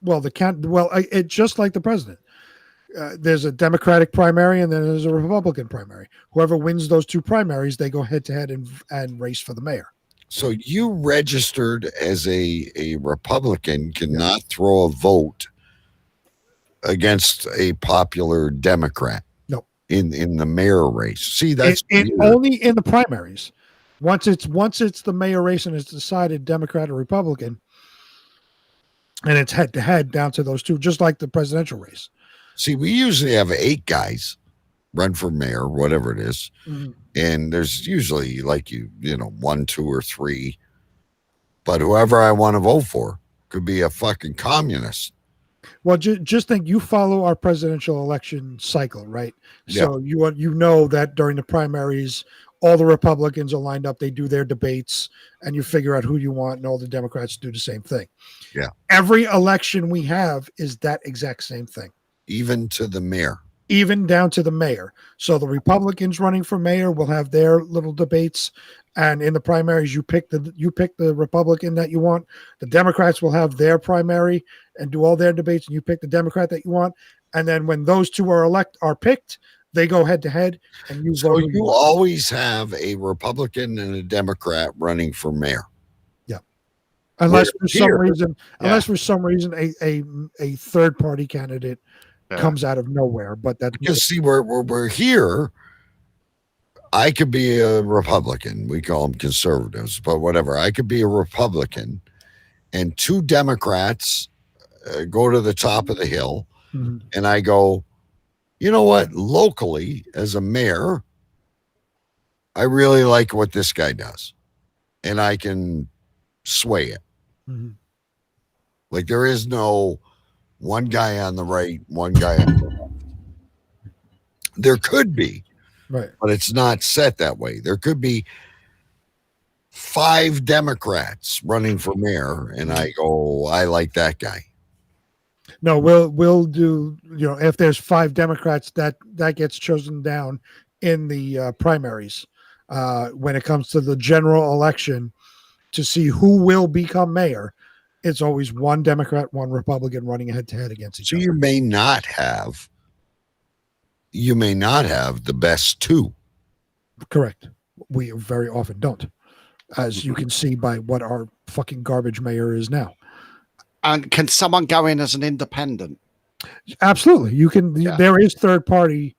Speaker 3: Well, it's just like the president. There's a Democratic primary and then there's a Republican primary. Whoever wins those two primaries, they go head to head and race for the mayor.
Speaker 2: So you registered as a Republican cannot throw a vote against a popular Democrat.
Speaker 3: No.
Speaker 2: In the mayor race. See, that's
Speaker 3: only in the primaries. Once it's the mayor race and it's decided Democrat or Republican, and it's head to head down to those two, just like the presidential race.
Speaker 2: See, we usually have 8 guys run for mayor, whatever it is.
Speaker 3: Mhm.
Speaker 2: And there's usually like 1, 2, or 3. But whoever I want to vote for could be a fucking communist.
Speaker 3: Well, just think, you follow our presidential election cycle, right?
Speaker 2: Yeah.
Speaker 3: So you know that during the primaries, all the Republicans are lined up. They do their debates, and you figure out who you want, and all the Democrats do the same thing.
Speaker 2: Yeah.
Speaker 3: Every election we have is that exact same thing,
Speaker 2: Even to the mayor.
Speaker 3: even down to the mayor. So the Republicans running for mayor will have their little debates, and in the primaries, you pick the Republican that you want. The Democrats will have their primary and do all their debates, and you pick the Democrat that you want. And then when those two are picked, they go head to head, and you
Speaker 2: So
Speaker 3: vote.
Speaker 2: you always have a Republican and a Democrat running for mayor.
Speaker 3: Yeah. Unless
Speaker 2: We're
Speaker 3: for some
Speaker 2: here.
Speaker 3: reason,
Speaker 2: Yeah.
Speaker 3: a third party candidate comes out of nowhere. But that
Speaker 2: Because see, we're here. I could be a Republican. We call them conservatives, but whatever. I could be a Republican, and 2 Democrats go to the top of the hill,
Speaker 3: Mhm.
Speaker 2: and I go, you know what? Locally, as a mayor, I really like what this guy does, and I can sway it.
Speaker 3: Mhm.
Speaker 2: Like there is no one guy on the right, one guy on the left. There could be,
Speaker 3: right,
Speaker 2: but it's not set that way. There could be 5 Democrats running for mayor, and I go, I like that guy.
Speaker 3: No, we'll do, if there's 5 Democrats, that gets chosen down in the primaries. When it comes to the general election to see who will become mayor, it's always 1 Democrat, 1 Republican running head to head against each
Speaker 2: So
Speaker 3: other.
Speaker 2: you may not have the best 2.
Speaker 3: Correct. We very often don't, as you can see by what our fucking garbage mayor is now.
Speaker 4: And can someone go in as an independent?
Speaker 3: Absolutely. You can.
Speaker 4: Yeah.
Speaker 3: There is third party.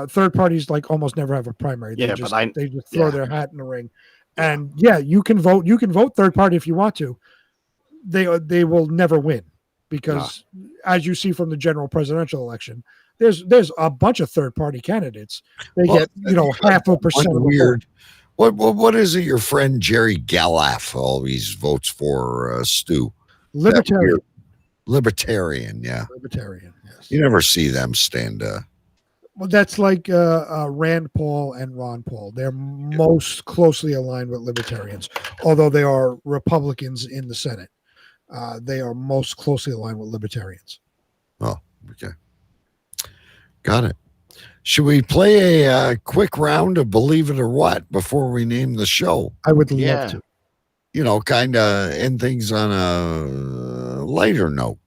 Speaker 3: Third parties like almost never have a primary.
Speaker 4: Yeah,
Speaker 3: They
Speaker 4: but
Speaker 3: they just throw
Speaker 4: yeah.
Speaker 3: their hat in the ring, and yeah, you can vote. You can vote third party if you want to. They will never win because, as you see from the general presidential election, there's a bunch of third party candidates. They
Speaker 2: Well,
Speaker 3: get half a percent.
Speaker 2: One
Speaker 3: of the
Speaker 2: weird. What is it? Your friend Jerry Galaff always votes for Stu.
Speaker 3: vote. Libertarian.
Speaker 2: Libertarian, yeah.
Speaker 3: Libertarian. Yes.
Speaker 2: You never see them stand.
Speaker 3: Well, that's like Rand Paul and Ron Paul. They're most closely aligned with libertarians, although they are Republicans in the Senate. They are most closely aligned with libertarians.
Speaker 2: Oh, okay. Got it. Should we play a quick round of Believe It or What before we name the show?
Speaker 3: I would love to.
Speaker 2: Kind of end things on a lighter note.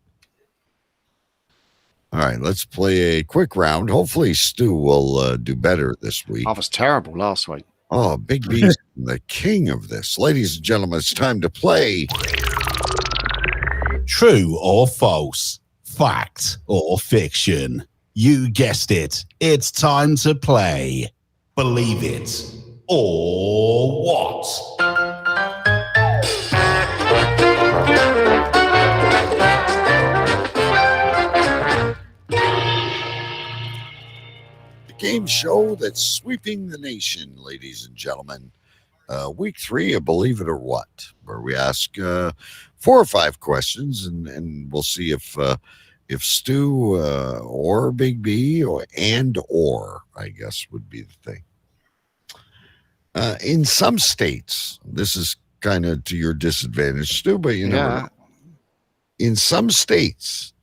Speaker 2: All right, let's play a quick round. Hopefully, Stu will do better this week.
Speaker 4: I was terrible last week.
Speaker 2: Oh, Big B's the king of this. Ladies and gentlemen, it's time to play.
Speaker 1: True or false? Fact or fiction? You guessed it. It's time to play. Believe it or what?
Speaker 2: The game show that's sweeping the nation, ladies and gentlemen. Week 3 of Believe It or What, where we ask 4 or 5 questions, and we'll see if Stu or Big B or I guess would be the thing. In some states, this is kind of to your disadvantage, Stu, but you know, in some states,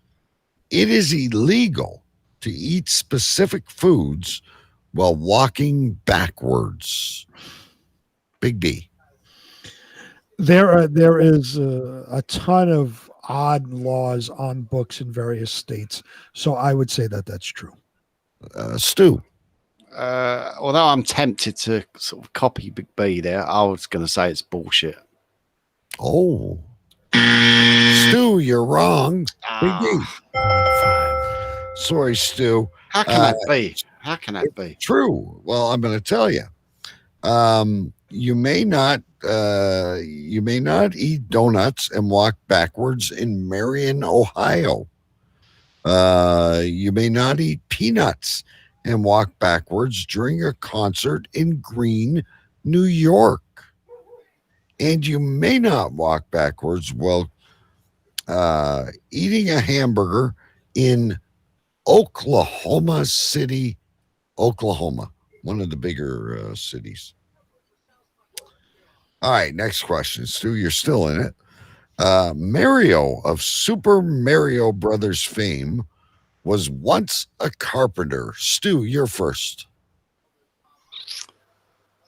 Speaker 2: it is illegal to eat specific foods while walking backwards. Big B.
Speaker 3: There is a ton of odd laws on books in various states, so I would say that that's true.
Speaker 2: Stu.
Speaker 4: Although I'm tempted to sort of copy Big B there, I was going to say it's bullshit.
Speaker 2: Oh. Stu, you're wrong. Big B. Sorry, Stu.
Speaker 4: How can that be? How can that be?
Speaker 2: True. Well, I'm going to tell you. You may not eat donuts and walk backwards in Marion, Ohio. You may not eat peanuts and walk backwards during a concert in Green, New York. And you may not walk backwards while eating a hamburger in Oklahoma City, Oklahoma, one of the bigger cities. All right, next question. Stu, you're still in it. Mario of Super Mario Brothers fame was once a carpenter. Stu, you're first.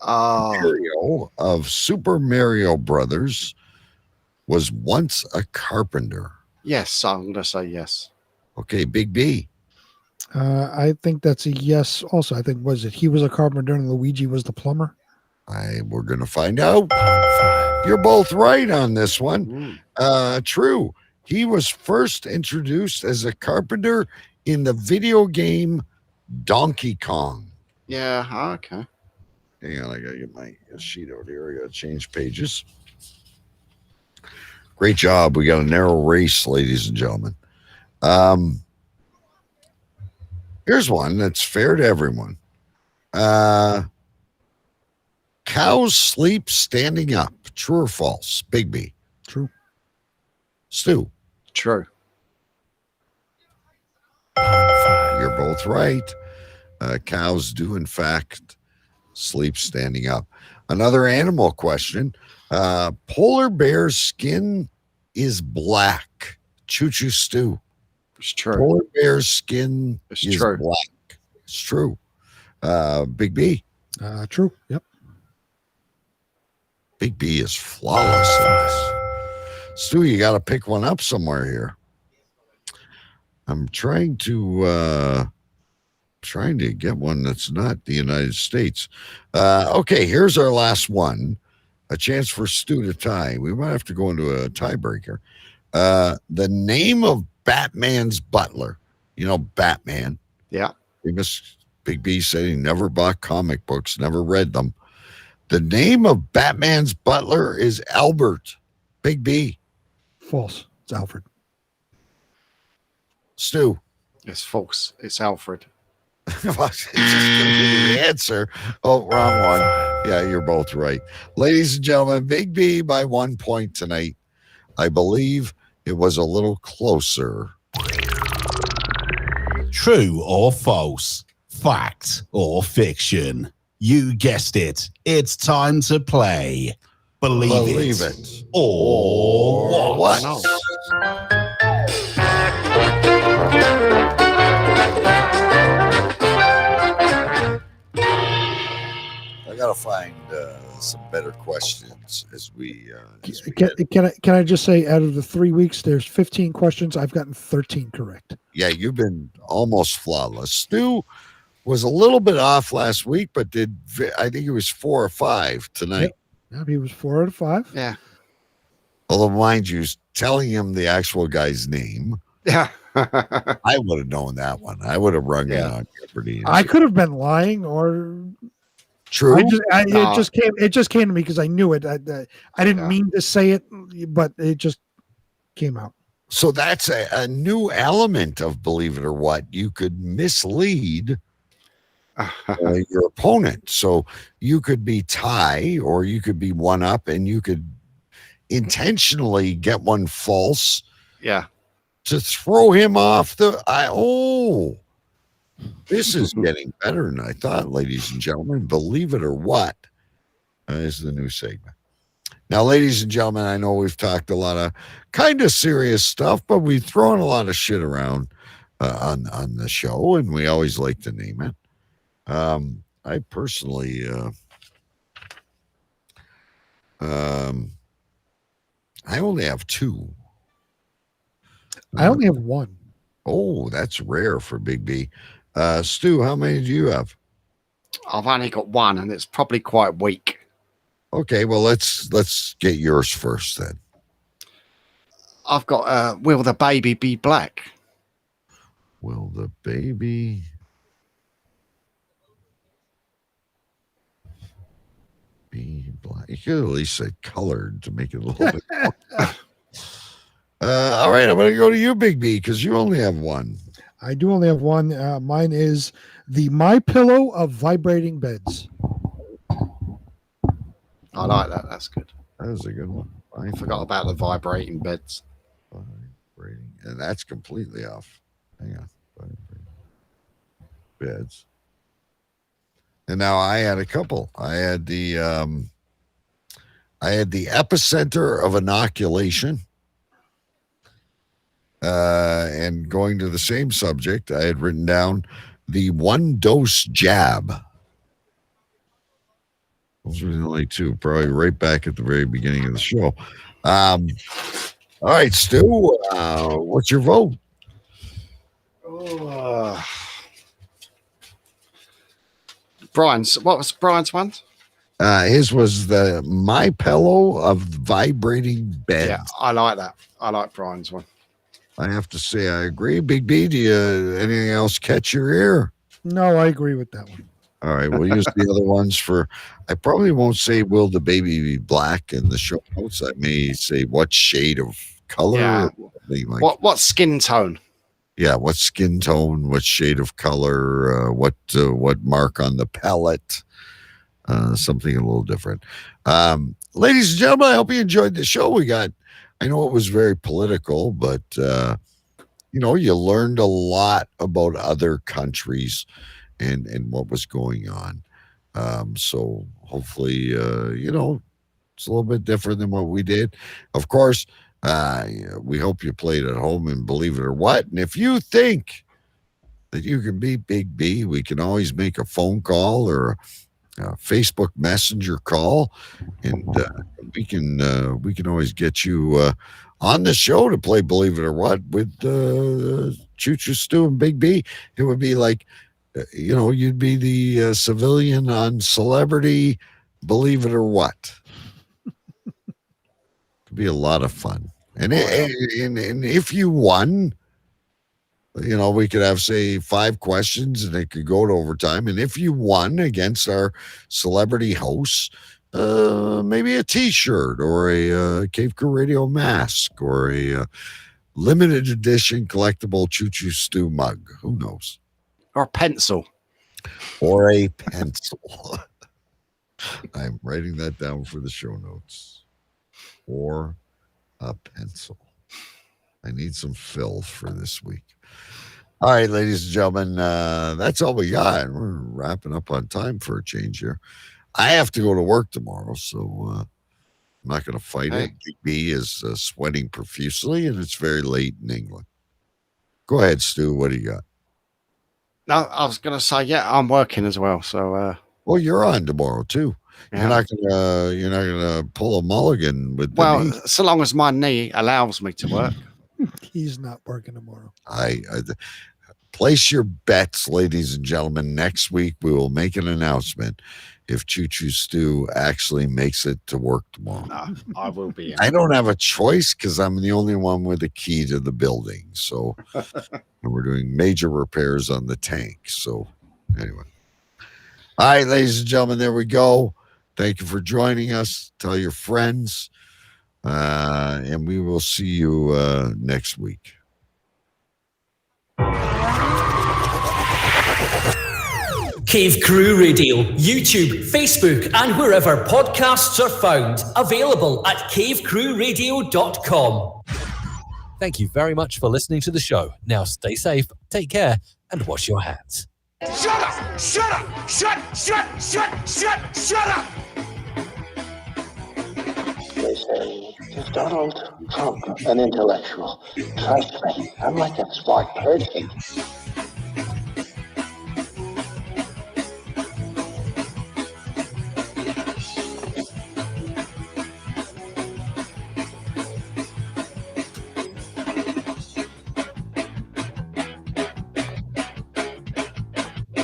Speaker 2: Mario of Super Mario Brothers was once a carpenter.
Speaker 4: Yes, I'm going to say yes.
Speaker 2: Okay, Big B.
Speaker 3: I think that's a yes also. I think, he was a carpenter and Luigi was the plumber?
Speaker 2: We're going to find out. You're both right on this one. True. He was first introduced as a carpenter in the video game Donkey Kong.
Speaker 4: Yeah, okay.
Speaker 2: Hang on, I got to get my sheet out here. I got to change pages. Great job. We got a narrow race, ladies and gentlemen. Here's one that's fair to everyone. Cows sleep standing up. True or false? Big B.
Speaker 3: True.
Speaker 2: Stu.
Speaker 4: True.
Speaker 2: You're both right. Cows do, in fact, sleep standing up. Another animal question. Polar bear's skin is black. Choo-choo Stu.
Speaker 4: It's true.
Speaker 2: Polar bear's skin is
Speaker 4: true.
Speaker 2: black. It's true. Big B.
Speaker 3: True. Yep.
Speaker 2: Big B is flawless in this. Stu, you got to pick one up somewhere here. I'm trying to get one that's not the United States. Okay, here's our last one. A chance for Stu to tie. We might have to go into a tiebreaker. The name of Batman's butler. You know Batman.
Speaker 4: Yeah.
Speaker 2: Famous. Big B said he never bought comic books, never read them. The name of Batman's butler is Albert. Big B.
Speaker 3: False. It's Alfred.
Speaker 2: Stu.
Speaker 4: It's false. It's Alfred.
Speaker 2: It's just going to be the answer. Oh, wrong one. Yeah, you're both right. Ladies and gentlemen, Big B by 1 point tonight. I believe it was a little closer.
Speaker 1: True or false? Fact or fiction? You guessed it. It's time to play. Believe it. Or what?
Speaker 2: I gotta find some better questions as we.
Speaker 3: Can I just say, out of the 3 weeks, there's 15 questions. I've gotten 13 correct.
Speaker 2: Yeah, you've been almost flawless. Stu was a little bit off last week, but I think it was 4 or 5 tonight.
Speaker 3: Yep, he was 4 out of 5.
Speaker 4: Yeah.
Speaker 2: Although, mind you, telling him the actual guy's name.
Speaker 4: Yeah.
Speaker 2: I would have known that one. I would have rung it on Jeopardy.
Speaker 3: I could have been lying, or
Speaker 2: true.
Speaker 3: It just came to me because I knew it. I didn't mean to say it, but it just came out.
Speaker 2: So that's a new element of Believe It or What. You could mislead your opponent. So you could be tie, or you could be one up, and you could intentionally get one false.
Speaker 4: Yeah.
Speaker 2: To throw him off this is getting better than I thought, ladies and gentlemen. Believe It or What is the new segment. Now, ladies and gentlemen, I know we've talked a lot of kind of serious stuff, but we've thrown a lot of shit around on the show, and we always like to name it. I personally, I only have 2.
Speaker 3: I only have 1.
Speaker 2: Oh, that's rare for Big B. Stu, how many do you have?
Speaker 4: I've only got 1, and it's probably quite weak.
Speaker 2: Okay, well, let's get yours first then.
Speaker 4: I've got Will the Baby Be Black?
Speaker 2: Will the baby be black? You could at least say colored to make it a little bit more. All right, I'm going to go to you, Big B, because you only have 1.
Speaker 3: I do only have one. Mine is the My Pillow of vibrating beds.
Speaker 4: I like that. That's good.
Speaker 2: That was a good one.
Speaker 4: I forgot about the vibrating beds.
Speaker 2: Vibrating, and that's completely off. Hang on. Vibrating beds. And now I had a couple. I had the epicenter of inoculation. And going to the same subject, I had written down the 1-dose jab. Those were the only two, probably right back at the very beginning of the show. All right, Stu, what's your vote?
Speaker 4: Brian's. What was Brian's one?
Speaker 2: His was the My Pillow of vibrating beds.
Speaker 4: Yeah, I like that. I like Brian's one.
Speaker 2: I have to say I agree. Big B, do you anything else catch your ear?
Speaker 3: No, I agree with that one.
Speaker 2: All right, we'll use the other ones for. I probably won't say "Will the baby be black" in the show notes. I may say what shade of color.
Speaker 4: Yeah.
Speaker 2: Like,
Speaker 4: what skin tone?
Speaker 2: Yeah, what skin tone? What shade of color? What mark on the palette? Something a little different. Ladies and gentlemen, I hope you enjoyed the show. I know it was very political, but you learned a lot about other countries and what was going on. So hopefully, it's a little bit different than what we did. Of course, we hope you played at home and believe it or what. And if you think that you can beat Big B, we can always make a phone call or a Facebook Messenger call, and we can always get you on the show to play Believe It or What with Choo Choo Stu and Big B. It would be like, you'd be the civilian on Celebrity Believe It or What. It'd be a lot of fun, and if you won, we could have, say, 5 questions and it could go to overtime. And if you won against our celebrity hosts, maybe a T-shirt or a Cave Crew Radio mask or a limited edition collectible Choo Choo Stu mug. Who knows?
Speaker 4: Or a pencil.
Speaker 2: Or a pencil. I'm writing that down for the show notes. Or a pencil. I need some fill for this week. All right, ladies and gentlemen, that's all we got. We're wrapping up on time for a change here. I have to go to work tomorrow, so I'm not going to fight it. Big B is sweating profusely, and it's very late in England. Go ahead, Stu. What do you got?
Speaker 4: No, I was going to say, I'm working as well. So,
Speaker 2: well, you're on tomorrow too. Yeah. You're not gonna pull a mulligan with.
Speaker 4: Well, so long as my knee allows me to work.
Speaker 3: He's not working tomorrow.
Speaker 2: I place your bets, ladies and gentlemen. Next week we will make an announcement if Choo Choo Stu actually makes it to work tomorrow.
Speaker 4: No, I will be.
Speaker 2: I don't have a choice because I'm the only one with a key to the building. So we're doing major repairs on the tank. So anyway. All right, ladies and gentlemen, there we go. Thank you for joining us. Tell your friends. And we will see you next week.
Speaker 19: Cave Crew Radio, YouTube, Facebook, and wherever podcasts are found. Available at cavecrewradio.com.
Speaker 20: Thank you very much for listening to the show. Now stay safe, take care, and wash your hands.
Speaker 10: Shut up! Shut up! Shut up!
Speaker 21: They say, is Donald Trump an intellectual? Trust me, I'm like a smart person.